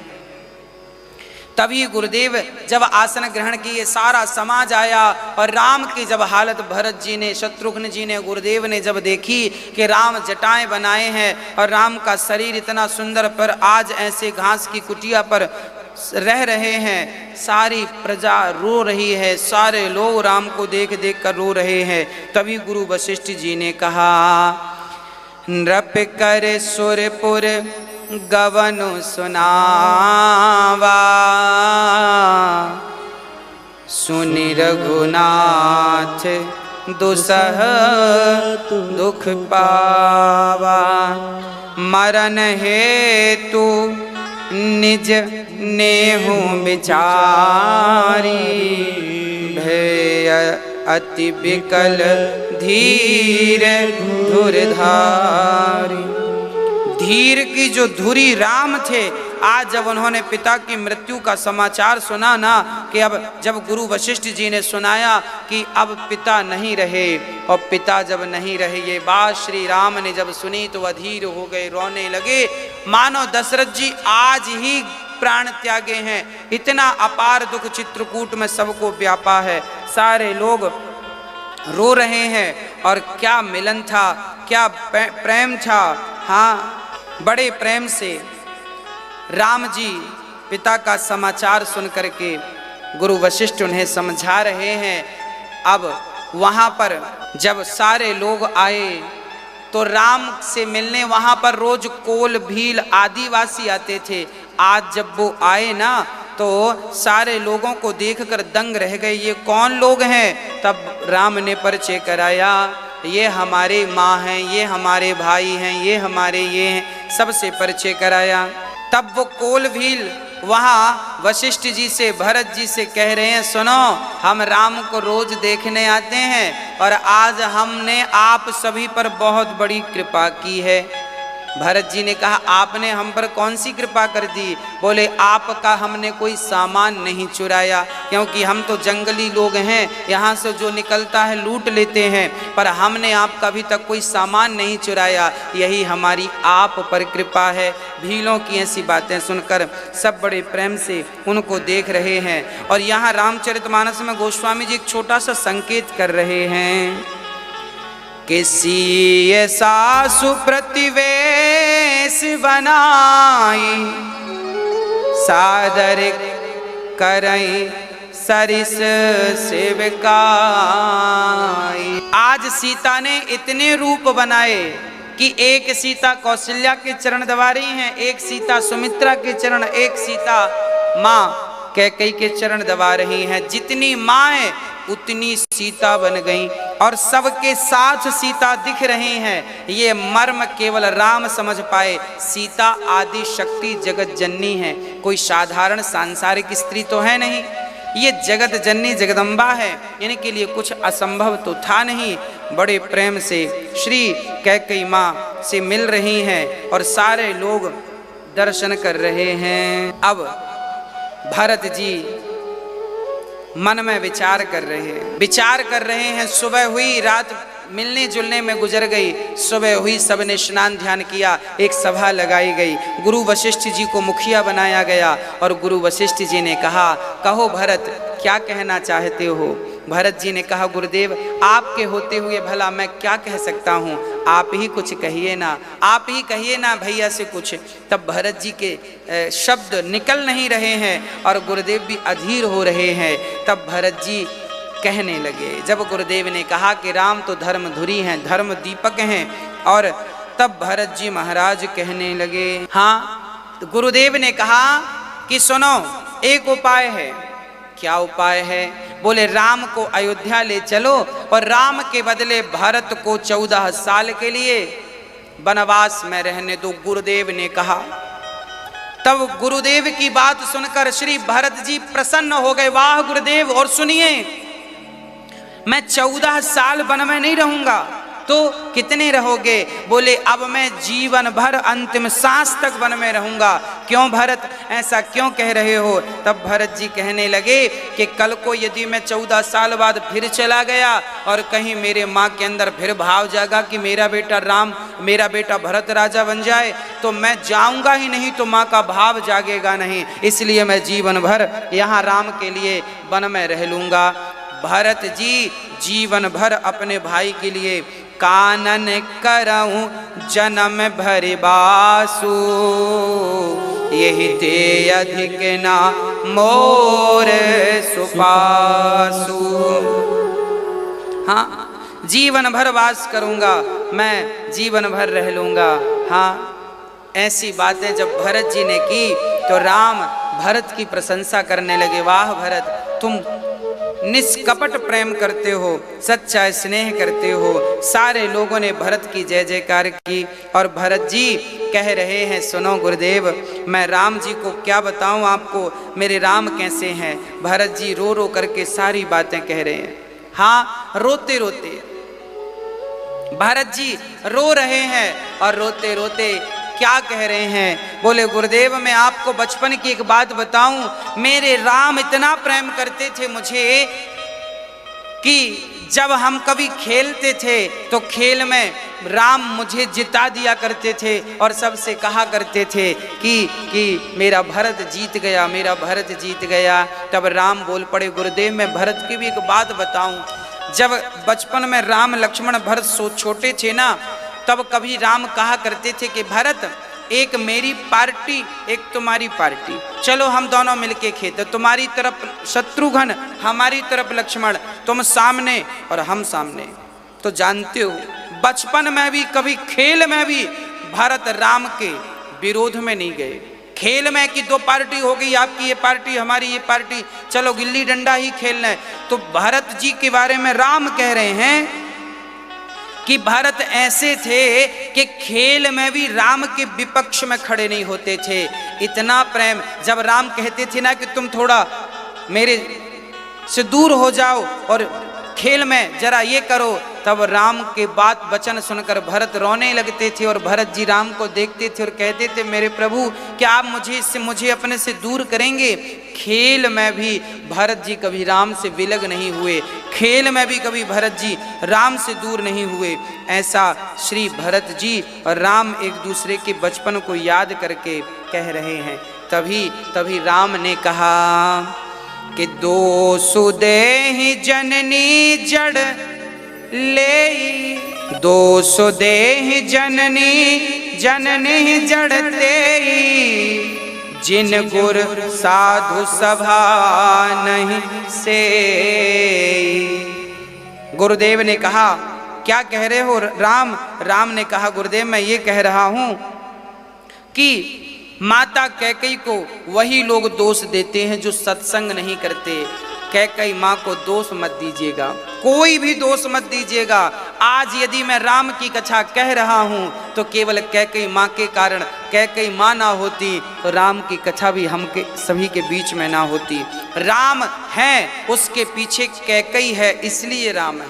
तभी गुरुदेव जब आसन ग्रहण किए, सारा समाज आया और राम की जब हालत भरत जी ने, शत्रुघ्न जी ने, गुरुदेव ने जब देखी कि राम जटाएं बनाए हैं और राम का शरीर इतना सुंदर, पर आज ऐसे घास की कुटिया पर रह रहे हैं, सारी प्रजा रो रही है, सारे लोग राम को देख देख कर रो रहे हैं। तभी गुरु वशिष्ठ जी ने कहा, नृप कर सुरपुर गवनु सुनावा, सुनि रघुनाथ दुसह दुख पावा। मरण हेतु निज नेहु बिचारी, भय अति विकल धीर धुरधारी। धीर की जो धुरी राम थे, आज जब उन्होंने पिता की मृत्यु का समाचार सुना ना, कि अब जब गुरु वशिष्ठ जी ने सुनाया कि अब पिता नहीं रहे, और पिता जब नहीं रहे ये बात श्री राम ने जब सुनी तो अधीर हो गए, रोने लगे, मानो दशरथ जी आज ही प्राण त्यागे हैं। इतना अपार दुख चित्रकूट में सबको व्यापा है, सारे लोग रो रहे हैं। और क्या मिलन था, क्या प्रेम था। हाँ, बड़े प्रेम से राम जी पिता का समाचार सुन करके गुरु वशिष्ठ उन्हें समझा रहे हैं। अब वहाँ पर जब सारे लोग आए तो राम से मिलने वहाँ पर रोज कोल भील आदिवासी आते थे। आज जब वो आए ना तो सारे लोगों को देखकर दंग रह गए, ये कौन लोग हैं। तब राम ने परिचय कराया, ये हमारे माँ हैं, ये हमारे भाई हैं, ये हमारे ये हैं, सबसे परिचय कराया। तब वो कोल भील वहाँ वशिष्ठ जी से, भरत जी से कह रहे हैं, सुनो हम राम को रोज देखने आते हैं और आज हमने आप सभी पर बहुत बड़ी कृपा की है। भरत जी ने कहा आपने हम पर कौन सी कृपा कर दी? बोले आपका हमने कोई सामान नहीं चुराया, क्योंकि हम तो जंगली लोग हैं, यहाँ से जो निकलता है लूट लेते हैं, पर हमने आपका अभी तक कोई सामान नहीं चुराया, यही हमारी आप पर कृपा है। भीलों की ऐसी बातें सुनकर सब बड़े प्रेम से उनको देख रहे हैं। और यहाँ रामचरितमानस में गोस्वामी जी एक छोटा सा संकेत कर रहे हैं कि सीय सासु प्रतिवेश बनाई, सादर करई सरिस सेवकाई। आज सीता ने इतने रूप बनाए कि एक सीता कौशल्या के चरण दबा रही हैं, एक सीता सुमित्रा के चरण, एक सीता माँ कैकेयी के चरण दबा रही हैं। जितनी माँ है उतनी सीता बन गई और सबके साथ सीता दिख रही हैं। ये मर्म केवल राम समझ पाए। सीता आदि शक्ति जगत जननी है, कोई साधारण सांसारिक स्त्री तो है नहीं, ये जगत जननी जगदम्बा है, इनके लिए कुछ असंभव तो था नहीं। बड़े प्रेम से श्री कैकेयी माँ से मिल रही हैं और सारे लोग दर्शन कर रहे हैं। अब भरत जी मन में विचार कर रहे हैं। सुबह हुई, रात मिलने जुलने में गुजर गई। सुबह हुई, सबने स्नान ध्यान किया, एक सभा लगाई गई, गुरु वशिष्ठ जी को मुखिया बनाया गया और गुरु वशिष्ठ जी ने कहा कहो भरत क्या कहना चाहते हो? भरत जी ने कहा गुरुदेव आपके होते हुए भला मैं क्या कह सकता हूँ, आप ही कुछ कहिए ना, आप ही कहिए ना भैया से कुछ। तब भरत जी के शब्द निकल नहीं रहे हैं और गुरुदेव भी अधीर हो रहे हैं। तब भरत जी कहने लगे, जब गुरुदेव ने कहा कि राम तो धर्म धुरी हैं, धर्म दीपक हैं, और तब भरत जी महाराज कहने लगे, हाँ तो गुरुदेव ने कहा कि सुनो एक उपाय है। क्या उपाय है? बोले राम को अयोध्या ले चलो और राम के बदले भरत को 14 साल के लिए वनवास में रहने दो, गुरुदेव ने कहा। तब गुरुदेव की बात सुनकर श्री भरत जी प्रसन्न हो गए, वाह गुरुदेव, और सुनिए मैं 14 साल वन में नहीं रहूंगा, तो कितने रहोगे? बोले अब मैं जीवन भर अंतिम सांस तक वन में रहूंगा। क्यों भरत ऐसा क्यों कह रहे हो? तब भरत जी कहने लगे कि कल को यदि मैं 14 साल बाद फिर चला गया और कहीं मेरे माँ के अंदर फिर भाव जागा कि मेरा बेटा राम, मेरा बेटा भरत राजा बन जाए, तो मैं जाऊंगा ही नहीं, तो माँ का भाव जागेगा नहीं, इसलिए मैं जीवन भर यहाँ राम के लिए वन में रह लूंगा। भरत जी जीवन भर अपने भाई के लिए कानन करऊं जन्म भर बासु, यही ते अधिक ना मोर सुपासु। हाँ जीवन भर वास करूंगा, मैं जीवन भर रह लूंगा। हाँ ऐसी बातें जब भरत जी ने की तो राम भरत की प्रशंसा करने लगे, वाह भरत तुम निष्कपट प्रेम करते हो, सच्चा स्नेह करते हो। सारे लोगों ने भरत की जय जयकार की और भरत जी कह रहे हैं सुनो गुरुदेव मैं राम जी को क्या बताऊं आपको, मेरे राम कैसे हैं। भरत जी रो रो करके सारी बातें कह रहे हैं। हाँ रोते रोते भरत जी रो रहे हैं और रोते रोते क्या कह रहे हैं? बोले गुरुदेव मैं आपको बचपन की एक बात बताऊं, मेरे राम इतना प्रेम करते थे मुझे कि जब हम कभी खेलते थे तो खेल में राम मुझे जिता दिया करते थे और सबसे कहा करते थे कि मेरा भरत जीत गया, मेरा भरत जीत गया। तब राम बोल पड़े गुरुदेव मैं भरत की भी एक बात बताऊं, जब बचपन में राम लक्ष्मण भरत छोटे थे ना, तब कभी राम कहा करते थे कि भरत एक मेरी पार्टी एक तुम्हारी पार्टी, चलो हम दोनों मिलके खेलते, तुम्हारी तरफ शत्रुघ्न हमारी तरफ लक्ष्मण, तुम सामने और हम सामने। तो जानते हो बचपन में भी कभी खेल में भी भरत राम के विरोध में नहीं गए। खेल में कि 2 पार्टी हो गई, आपकी ये पार्टी हमारी ये पार्टी, चलो गिल्ली डंडा ही खेलना है। तो भरत जी के बारे में राम कह रहे हैं कि भरत ऐसे थे कि खेल में भी राम के विपक्ष में खड़े नहीं होते थे। इतना प्रेम, जब राम कहते थे ना कि तुम थोड़ा मेरे से दूर हो जाओ और खेल में जरा ये करो। तब राम के बात वचन सुनकर भरत रोने लगते थे और भरत जी राम को देखते थे और कहते थे मेरे प्रभु क्या आप मुझे अपने से दूर करेंगे। खेल में भी भरत जी कभी राम से विलग नहीं हुए, खेल में भी कभी भरत जी राम से दूर नहीं हुए। ऐसा श्री भरत जी और राम एक दूसरे के बचपन को याद करके कह रहे हैं। तभी राम ने कहा कि दो सुदेहि जननी जड़ ले, दो सुदेहि जननी जड़ते, जिन गुर साधु सभा नहीं से। गुरुदेव ने कहा क्या कह रहे हो राम। राम ने कहा गुरुदेव मैं ये कह रहा हूं कि माता कैकेयी को वही लोग दोष देते हैं जो सत्संग नहीं करते। कैकेयी माँ को दोष मत दीजिएगा, कोई भी दोष मत दीजिएगा। आज यदि मैं राम की कथा कह रहा हूँ तो केवल कैकेयी माँ के कारण, कैकेयी माँ ना होती तो राम की कथा भी हम के सभी के बीच में ना होती। राम है, उसके पीछे कैकेयी है, इसलिए राम है।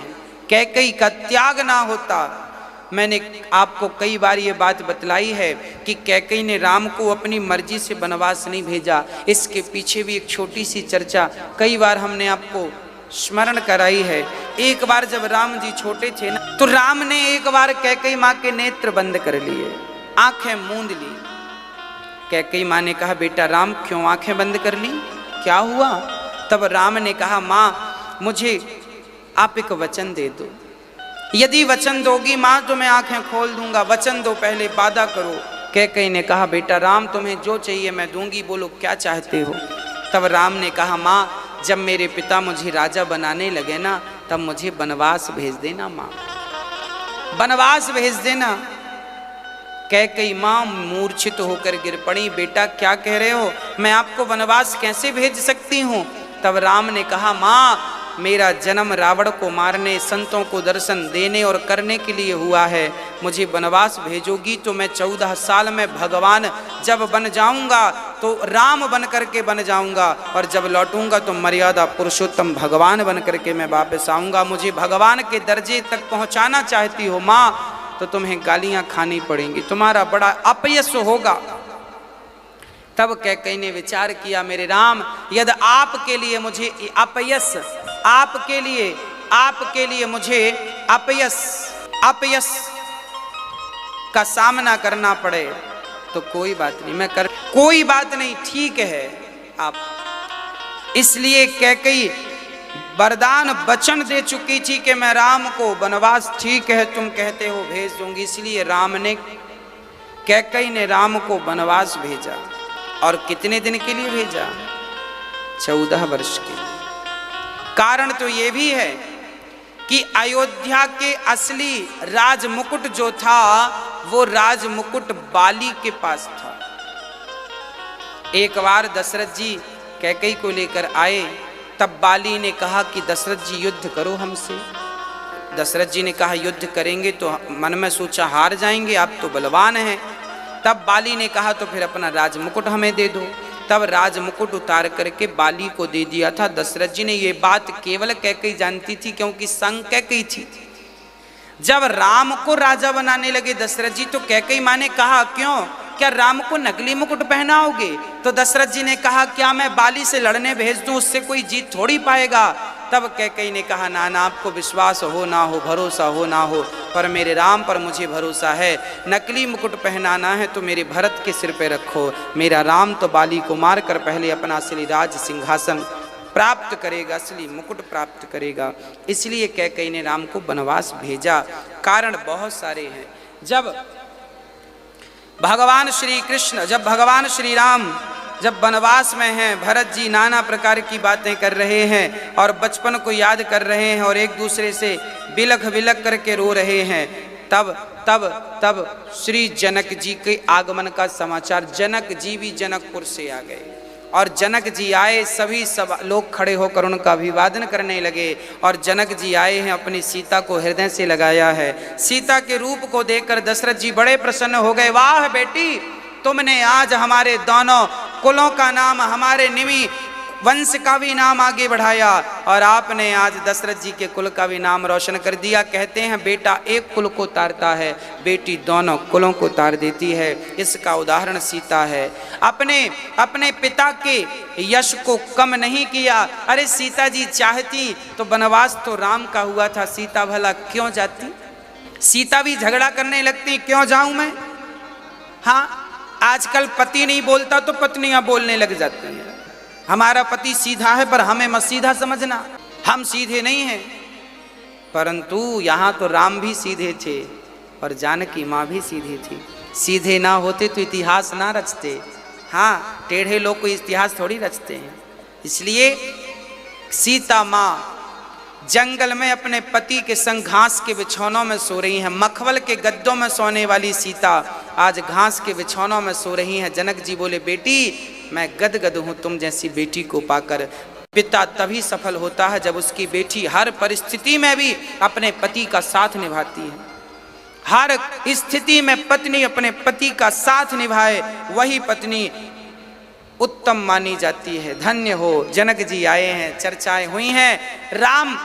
कैकेयी का त्याग ना होता। मैंने आपको कई बार ये बात बतलाई है कि कैकेयी ने राम को अपनी मर्जी से वनवास नहीं भेजा। इसके पीछे भी एक छोटी सी चर्चा कई बार हमने आपको स्मरण कराई है। एक बार जब राम जी छोटे थे ना, तो राम ने एक बार कैकेयी माँ के नेत्र बंद कर लिए, आंखें मूंद ली। कैकेयी माँ ने कहा बेटा राम क्यों आंखें बंद कर ली, क्या हुआ। तब राम ने कहा माँ मुझे आप एक वचन दे दो, यदि वचन दोगी माँ तो मैं आंखें खोल दूंगा, वचन दो पहले, वादा करो। कैकेयी ने कहा बेटा राम तुम्हें जो चाहिए मैं दूंगी, बोलो क्या चाहते हो। तब राम ने कहा माँ जब मेरे पिता मुझे राजा बनाने लगे ना तब मुझे वनवास भेज देना, माँ वनवास भेज देना। कैकेयी माँ मूर्छित होकर गिर पड़ी, बेटा क्या कह रहे हो, मैं आपको वनवास कैसे भेज सकती हूँ। तब राम ने कहा माँ मेरा जन्म रावण को मारने, संतों को दर्शन देने और करने के लिए हुआ है। मुझे वनवास भेजोगी तो मैं 14 साल में भगवान जब बन जाऊंगा तो राम बन करके बन जाऊंगा, और जब लौटूंगा तो मर्यादा पुरुषोत्तम भगवान बन करके मैं वापस आऊंगा। मुझे भगवान के दर्जे तक पहुंचाना चाहती हो माँ तो तुम्हें गालियां खानी पड़ेंगी, तुम्हारा बड़ा अपयश होगा। तब कैकेयी ने विचार किया मेरे राम यदि आपके लिए मुझे अपयश, आपके लिए मुझे अपयश का सामना करना पड़े तो कोई बात नहीं, कोई बात नहीं, ठीक है आप। इसलिए कैकेयी वरदान वचन दे चुकी थी कि मैं राम को वनवास, ठीक है तुम कहते हो भेज दूंगी। इसलिए कैकेयी ने राम को वनवास भेजा। और कितने दिन के लिए भेजा, 14 वर्ष के। कारण तो ये भी है कि अयोध्या के असली राजमुकुट जो था वो राजमुकुट बाली के पास था। एक बार दशरथ जी कैकेयी को लेकर आए, तब बाली ने कहा कि दशरथ जी युद्ध करो हमसे। दशरथ जी ने कहा युद्ध करेंगे तो मन में सोचा हार जाएंगे, आप तो बलवान हैं। तब बाली ने कहा तो फिर अपना राजमुकुट हमें दे दो। तब राजमुकुट उतार करके बाली को दे दिया था। दशरथ जी ने ये बात केवल कैकेयी जानती थी क्योंकि संग कैकेयी थी। जब राम को राजा बनाने लगे दशरथ जी तो कैकेयी माँ ने कहा क्यों, क्या राम को नकली मुकुट पहनाओगे। तो दशरथ जी ने कहा क्या मैं बाली से लड़ने भेज दूं, उससे कोई जीत थोड़ी पाएगा। तब कैकेयी ने कहा ना ना आपको विश्वास हो ना हो, भरोसा हो ना हो, पर मेरे राम पर मुझे भरोसा है। नकली मुकुट पहनाना है तो मेरे भरत के सिर पे रखो, मेरा राम तो बाली को मार कर पहले अपना असली राज सिंहासन प्राप्त करेगा, असली मुकुट प्राप्त करेगा। इसलिए कैकेयी ने राम को वनवास भेजा। कारण बहुत सारे हैं। जब भगवान श्री कृष्ण, जब भगवान श्री राम जब वनवास में हैं, भरत जी नाना प्रकार की बातें कर रहे हैं और बचपन को याद कर रहे हैं और एक दूसरे से बिलख बिलख करके रो रहे हैं, तब श्री जनक जी के आगमन का समाचार, जनक जी भी जनकपुर से आ गए और जनक जी आए, सभी सब लोग खड़े होकर उनका अभिवादन करने लगे। और जनक जी आए हैं, अपनी सीता को हृदय से लगाया है। सीता के रूप को देखकर दशरथ जी बड़े प्रसन्न हो गए। वाह बेटी, तुमने आज हमारे दोनों कुलों का नाम, हमारे निमी वंश का भी नाम आगे बढ़ाया और आपने आज दशरथ जी के कुल का भी नाम रोशन कर दिया। कहते हैं बेटा एक कुल को तारता है, बेटी दोनों कुलों को तार देती है। इसका उदाहरण सीता है। अपने पिता के यश को कम नहीं किया। अरे सीता जी चाहती तो वनवास तो राम का हुआ था, सीता भला क्यों जाती? सीता भी झगड़ा करने लगती, क्यों जाऊं मैं? हाँ, आजकल पति नहीं बोलता तो पत्नियां बोलने लग जाती हैं। हमारा पति सीधा है पर हमें मत सीधा समझना, हम सीधे नहीं हैं। परंतु यहाँ तो राम भी सीधे थे और जानकी माँ भी सीधी थी। सीधे ना होते तो इतिहास ना रचते। हाँ, टेढ़े लोग को इतिहास थोड़ी रचते हैं। इसलिए सीता माँ जंगल में अपने पति के संग घास के बिछौनों में सो रही हैं। मखमल के गद्दों में सोने वाली सीता आज घास के बिछौनों में सो रही हैं। जनक जी बोले बेटी मैं गदगद हूँ तुम जैसी बेटी को पाकर। पिता तभी सफल होता है जब उसकी बेटी हर परिस्थिति में भी अपने पति का साथ निभाती है। हर स्थिति में पत्नी अपने पति का साथ निभाए, वही पत्नी उत्तम मानी जाती है। धन्य हो। जनक जी आए हैं, चर्चाएं हुई हैं। राम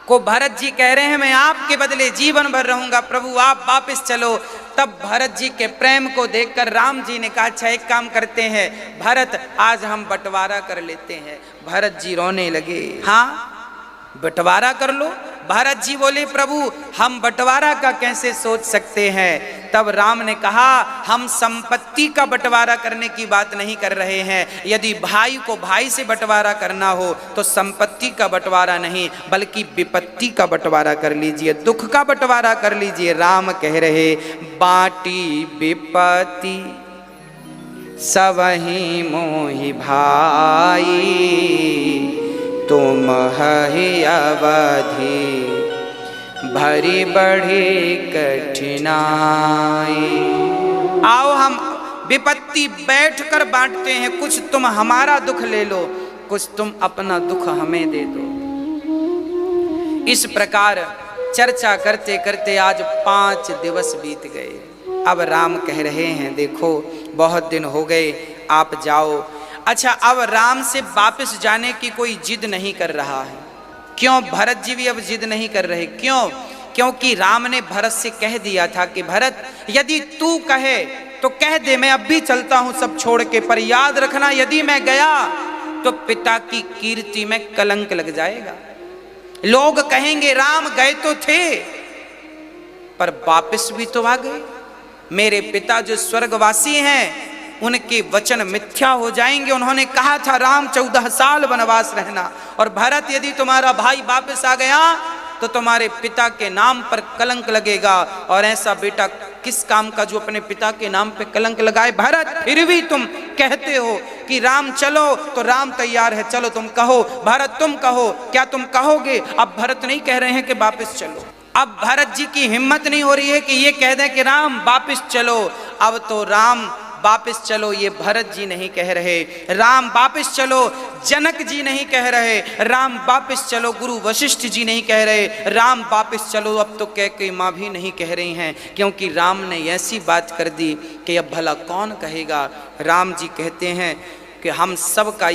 को भरत जी कह रहे हैं मैं आपके बदले जीवन भर रहूंगा, प्रभु आप वापस चलो। तब भरत जी के प्रेम को देखकर राम जी ने कहा अच्छा एक काम करते हैं भरत, आज हम बंटवारा कर लेते हैं। भरत जी रोने लगे। हाँ, बंटवारा कर लो। भरत जी बोले प्रभु हम बंटवारा का कैसे सोच सकते हैं? तब राम ने कहा हम संपत्ति का बंटवारा करने की बात नहीं कर रहे हैं। यदि भाई को भाई से बंटवारा करना हो तो संपत्ति का बंटवारा नहीं बल्कि विपत्ति का बंटवारा कर लीजिए, दुख का बंटवारा कर लीजिए। राम कह रहे बाटी विपत्ति सबहि मोहि भाई, तुम ही अवधि भरी बड़ी कठिनाई। आओ हम विपत्ति बैठकर बांटते हैं, कुछ तुम हमारा दुख ले लो, कुछ तुम अपना दुख हमें दे दो। इस प्रकार चर्चा करते करते आज 5 दिवस बीत गए। अब राम कह रहे हैं देखो बहुत दिन हो गए, आप जाओ। अच्छा, अब राम से वापस जाने की कोई जिद नहीं कर रहा है। क्यों? भरत जी भी अब जिद नहीं कर रहे। क्यों? क्योंकि राम ने भरत से कह दिया था कि भरत यदि तू कहे तो कह दे, मैं अब भी चलता हूं सब छोड़ के, पर याद रखना यदि मैं गया तो पिता की कीर्ति में कलंक लग जाएगा। लोग कहेंगे राम गए तो थे पर वापस भी तो आ गए। मेरे पिता जो स्वर्गवासी हैं उनके वचन मिथ्या हो जाएंगे। उन्होंने कहा था राम 14 साल वनवास रहना, और भरत यदि तुम्हारा भाई वापस आ गया तो तुम्हारे पिता के नाम पर कलंक लगेगा। और ऐसा बेटा किस काम का जो अपने पिता के नाम पे कलंक लगाए? भरत फिर भी तुम कहते हो कि राम चलो, तो राम तैयार है, चलो तुम कहो। भरत तुम कहो, क्या तुम कहोगे? अब भरत नहीं कह रहे हैं कि वापस चलो। अब भरत जी की हिम्मत नहीं हो रही है कि ये कह दें कि राम वापस चलो। अब तो राम वापस चलो ये भरत जी नहीं कह रहे, राम वापस चलो जनक जी नहीं कह रहे, राम वापस चलो गुरु वशिष्ठ जी नहीं कह रहे, राम वापस चलो अब तो कैकेयी माँ भी नहीं कह रही हैं, क्योंकि राम ने ऐसी बात कर दी कि अब भला कौन कहेगा। राम जी कहते हैं कि हम सब का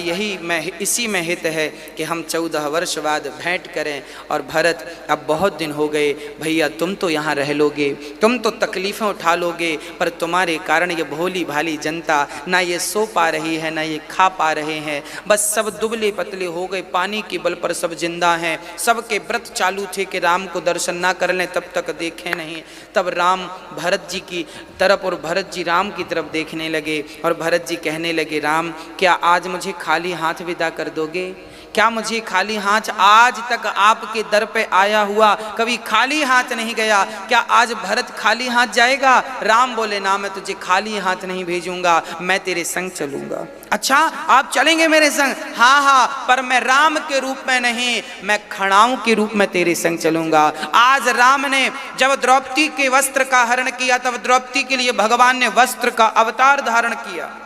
इसी में हित है कि हम 14 वर्ष बाद भेंट करें। और भरत अब बहुत दिन हो गए भैया, तुम तो यहाँ रह लोगे, तुम तो तकलीफ़ें उठा लोगे, पर तुम्हारे कारण ये भोली भाली जनता ना ये सो पा रही है ना ये खा पा रहे हैं, बस सब दुबले पतले हो गए, पानी के बल पर सब जिंदा हैं। सबके व्रत चालू थे कि राम को दर्शन ना कर लें तब तक देखें नहीं। तब राम भरत जी की तरफ और भरत जी राम की तरफ देखने लगे और भरत जी कहने लगे राम क्या आज मुझे खाली हाथ विदा कर दोगे? क्या मुझे खाली हाथ, आज तक आपके दर पे आया हुआ कभी खाली हाथ नहीं गया, क्या आज भरत खाली हाथ जाएगा? राम बोले ना, मैं तुझे खाली हाथ नहीं भेजूंगा, मैं तेरे संग चलूंगा। अच्छा आप चलेंगे मेरे संग? हाँ हाँ, पर मैं राम के रूप में नहीं, मैं खड़ाऊं के रूप में तेरे संग चलूंगा। आज राम ने जब द्रौपदी के वस्त्र का हरण किया तब द्रौपदी के लिए भगवान ने वस्त्र का अवतार धारण किया,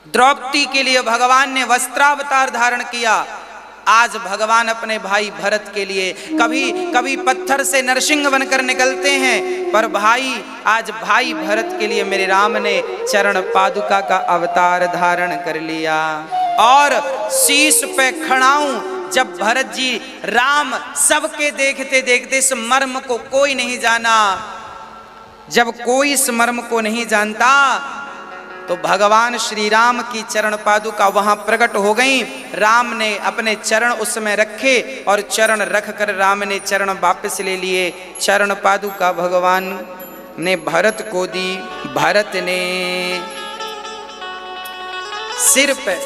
द्रौपदी के लिए भगवान ने वस्त्रावतार धारण किया। आज भगवान अपने भाई भरत के लिए कभी कभी पत्थर से नरसिंह बनकर निकलते हैं, पर आज भाई भरत के लिए मेरे राम ने चरण पादुका का अवतार धारण कर लिया। और शीश पे खड़ाऊं। जब भरत जी राम सबके देखते देखते इस मर्म को कोई नहीं जाना, जब कोई इस मर्म को नहीं जानता तो भगवान श्री राम की चरण पादुका वहां प्रकट हो गई। राम ने अपने चरण उसमें रखे और चरण रख कर राम ने चरण वापस ले लिए। चरण पादुका भगवान ने भरत को दी। भरत ने सिर पे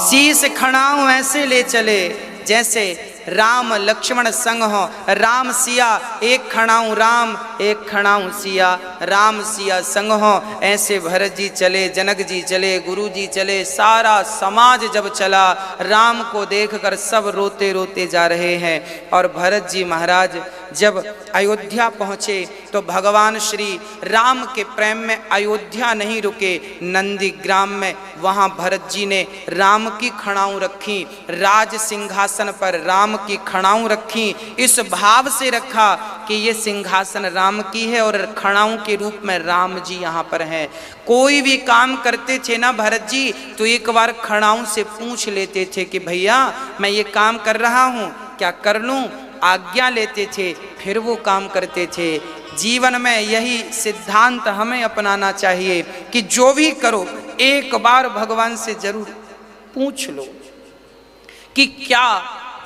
शीश खड़ाऊं ऐसे ले चले जैसे राम लक्ष्मण संग हो। राम सिया एक खड़ाऊं राम, एक खड़ाऊं सिया, राम सिया संग हो। ऐसे भरत जी चले, जनक जी चले, गुरु जी चले, सारा समाज जब चला राम को देखकर सब रोते रोते जा रहे हैं। और भरत जी महाराज जब अयोध्या पहुँचे तो भगवान श्री राम के प्रेम में अयोध्या नहीं रुके, नंदीग्राम में वहाँ भरत जी ने राम की खड़ाऊं रखी। राज सिंहासन पर राम की खड़ाऊं रखी, इस भाव से रखा कि ये सिंहासन राम की है और खड़ाऊं के रूप में राम जी यहाँ पर हैं। कोई भी काम करते थे ना भरत जी तो एक बार खड़ाऊं से पूछ लेते थे कि भैया मैं ये काम कर रहा हूँ, क्या कर लूँ, आज्ञा लेते थे, फिर वो काम करते थे। जीवन में यही सिद्धांत हमें अपनाना चाहिए कि जो भी करो एक बार भगवान से जरूर पूछ लो कि क्या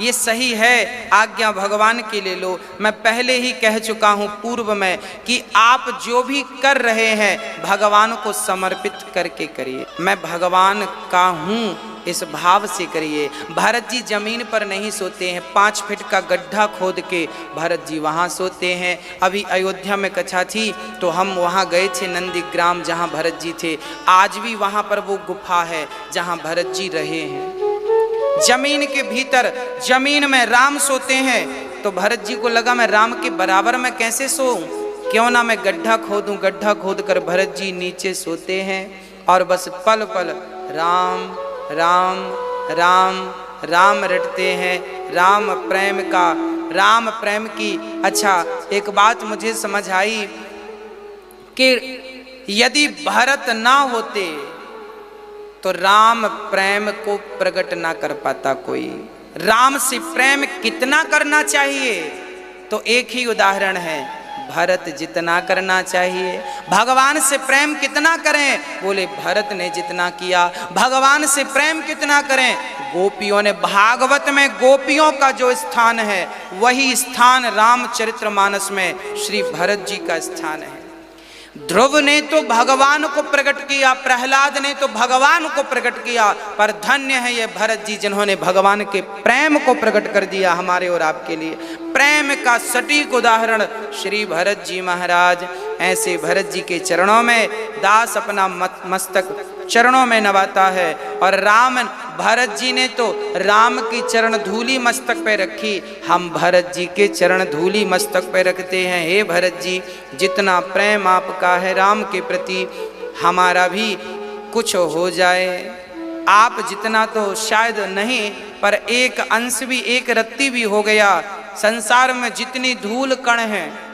ये सही है, आज्ञा भगवान की ले लो। मैं पहले ही कह चुका हूँ पूर्व में कि आप जो भी कर रहे हैं भगवान को समर्पित करके करिए। मैं भगवान का हूँ इस भाव से करिए। भरत जी जमीन पर नहीं सोते हैं, 5 फीट का गड्ढा खोद के भरत जी वहाँ सोते हैं। अभी अयोध्या में कथा थी तो हम वहाँ गए थे नंदीग्राम जहाँ भरत जी थे। आज भी वहाँ पर वो गुफा है जहाँ भरत जी रहे हैं। जमीन के भीतर, जमीन में राम सोते हैं तो भरत जी को लगा मैं राम के बराबर में कैसे सोऊं, क्यों ना मैं गड्ढा खोदूं। गड्ढा खोद कर भरत जी नीचे सोते हैं और बस पल पल राम राम राम राम रटते हैं। राम प्रेम का, राम प्रेम की। अच्छा एक बात मुझे समझ आई कि यदि भरत ना होते तो राम प्रेम को प्रकट ना कर पाता कोई। राम से प्रेम कितना करना चाहिए तो एक ही उदाहरण है, भरत जितना करना चाहिए। भगवान से प्रेम कितना करें, बोले भरत ने जितना किया। भगवान से प्रेम कितना करें, गोपियों ने, भागवत में गोपियों का जो स्थान है वही स्थान रामचरितमानस में श्री भरत जी का स्थान है। ध्रुव ने तो भगवान को प्रकट किया, प्रहलाद ने तो भगवान को प्रकट किया, पर धन्य है ये भरत जी जिन्होंने भगवान के प्रेम को प्रकट कर दिया हमारे और आपके लिए। प्रेम का सटीक उदाहरण श्री भरत जी महाराज। ऐसे भरत जी के चरणों में दास अपना मस्तक चरणों में नवाता है। और राम, भरत जी ने तो राम की चरण धूली मस्तक पे रखी, हम भरत जी के चरण धूली मस्तक पे रखते हैं। हे भरत जी, जितना प्रेम आपका है राम के प्रति, हमारा भी कुछ हो जाए। आप जितना तो शायद नहीं, पर एक अंश भी, एक रत्ती भी हो गया। संसार में जितनी धूल कण हैं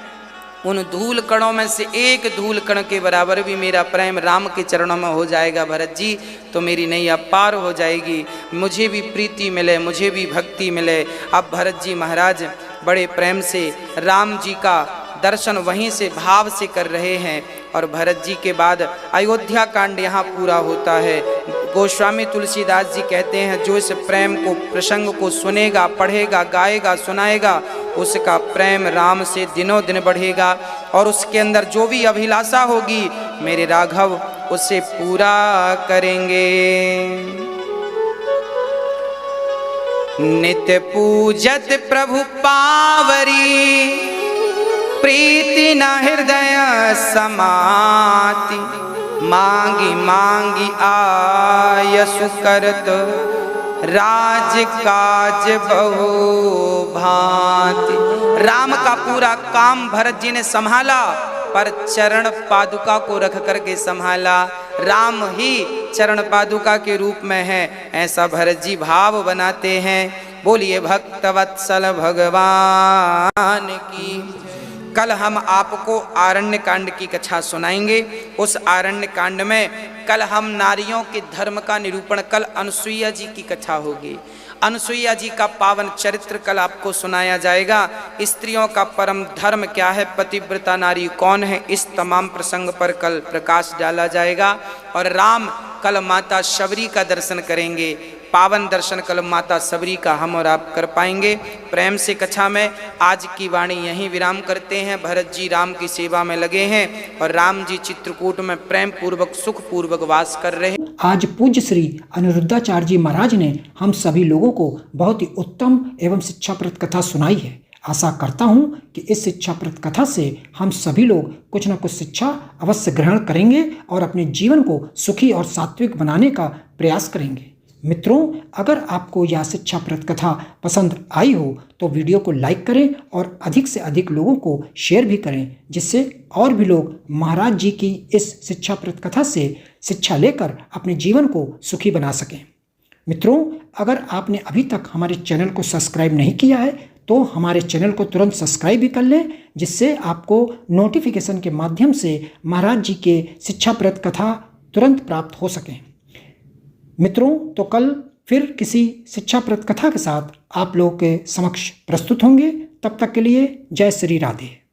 उन धूल कणों में से एक धूल कण के बराबर भी मेरा प्रेम राम के चरणों में हो जाएगा भरत जी, तो मेरी नैया पार हो जाएगी, मुझे भी प्रीति मिले, मुझे भी भक्ति मिले। अब भरत जी महाराज बड़े प्रेम से राम जी का दर्शन वहीं से भाव से कर रहे हैं। और भरत जी के बाद अयोध्या कांड यहाँ पूरा होता है। गोस्वामी तुलसीदास जी कहते हैं जो इस प्रेम को, प्रसंग को सुनेगा, पढ़ेगा, गाएगा, सुनाएगा, उसका प्रेम राम से दिनों दिन बढ़ेगा और उसके अंदर जो भी अभिलाषा होगी मेरे राघव उसे पूरा करेंगे। नित्य पूजत प्रभु पावरी, प्रीति न हृदय समाति, मांगी मांगी आयसु करत, राज काज बहु भांति। राम का पूरा काम भरत जी ने संभाला, पर चरण पादुका को रख करके संभाला। राम ही चरण पादुका के रूप में है, ऐसा भरत जी भाव बनाते हैं। बोलिए भक्तवत्सल भगवान की। कल हम आपको आरण्य कांड की कथा सुनाएंगे। उस आरण्य कांड में कल हम नारियों के धर्म का निरूपण, कल अनुसुईया जी की कथा होगी। अनुसुईया जी का पावन चरित्र कल आपको सुनाया जाएगा। स्त्रियों का परम धर्म क्या है, पतिव्रता नारी कौन है, इस तमाम प्रसंग पर कल प्रकाश डाला जाएगा। और राम कल माता शबरी का दर्शन करेंगे। पावन दर्शन कल माता शबरी का हम और आप कर पाएंगे। प्रेम से कथा में आज की वाणी यहीं विराम करते हैं। भरत जी राम की सेवा में लगे हैं और राम जी चित्रकूट में प्रेम पूर्वक सुख पूर्वक वास कर रहे हैं। आज पूज्य श्री अनिरुद्धाचार्य जी महाराज ने हम सभी लोगों को बहुत ही उत्तम एवं शिक्षाप्रद कथा सुनाई है। आशा करता हूं कि इस शिक्षाप्रद कथा से हम सभी लोग कुछ न कुछ शिक्षा अवश्य ग्रहण करेंगे और अपने जीवन को सुखी और सात्विक बनाने का प्रयास करेंगे। मित्रों, अगर आपको यह शिक्षाप्रद कथा पसंद आई हो तो वीडियो को लाइक करें और अधिक से अधिक लोगों को शेयर भी करें, जिससे और भी लोग महाराज जी की इस शिक्षाप्रद कथा से शिक्षा लेकर अपने जीवन को सुखी बना सकें। मित्रों, अगर आपने अभी तक हमारे चैनल को सब्सक्राइब नहीं किया है तो हमारे चैनल को तुरंत सब्सक्राइब भी कर लें, जिससे आपको नोटिफिकेशन के माध्यम से महाराज जी के शिक्षाप्रद कथा तुरंत प्राप्त हो सकें। मित्रों, तो कल फिर किसी शिक्षाप्रद कथा के साथ आप लोगों के समक्ष प्रस्तुत होंगे। तब तक के लिए जय श्री राधे।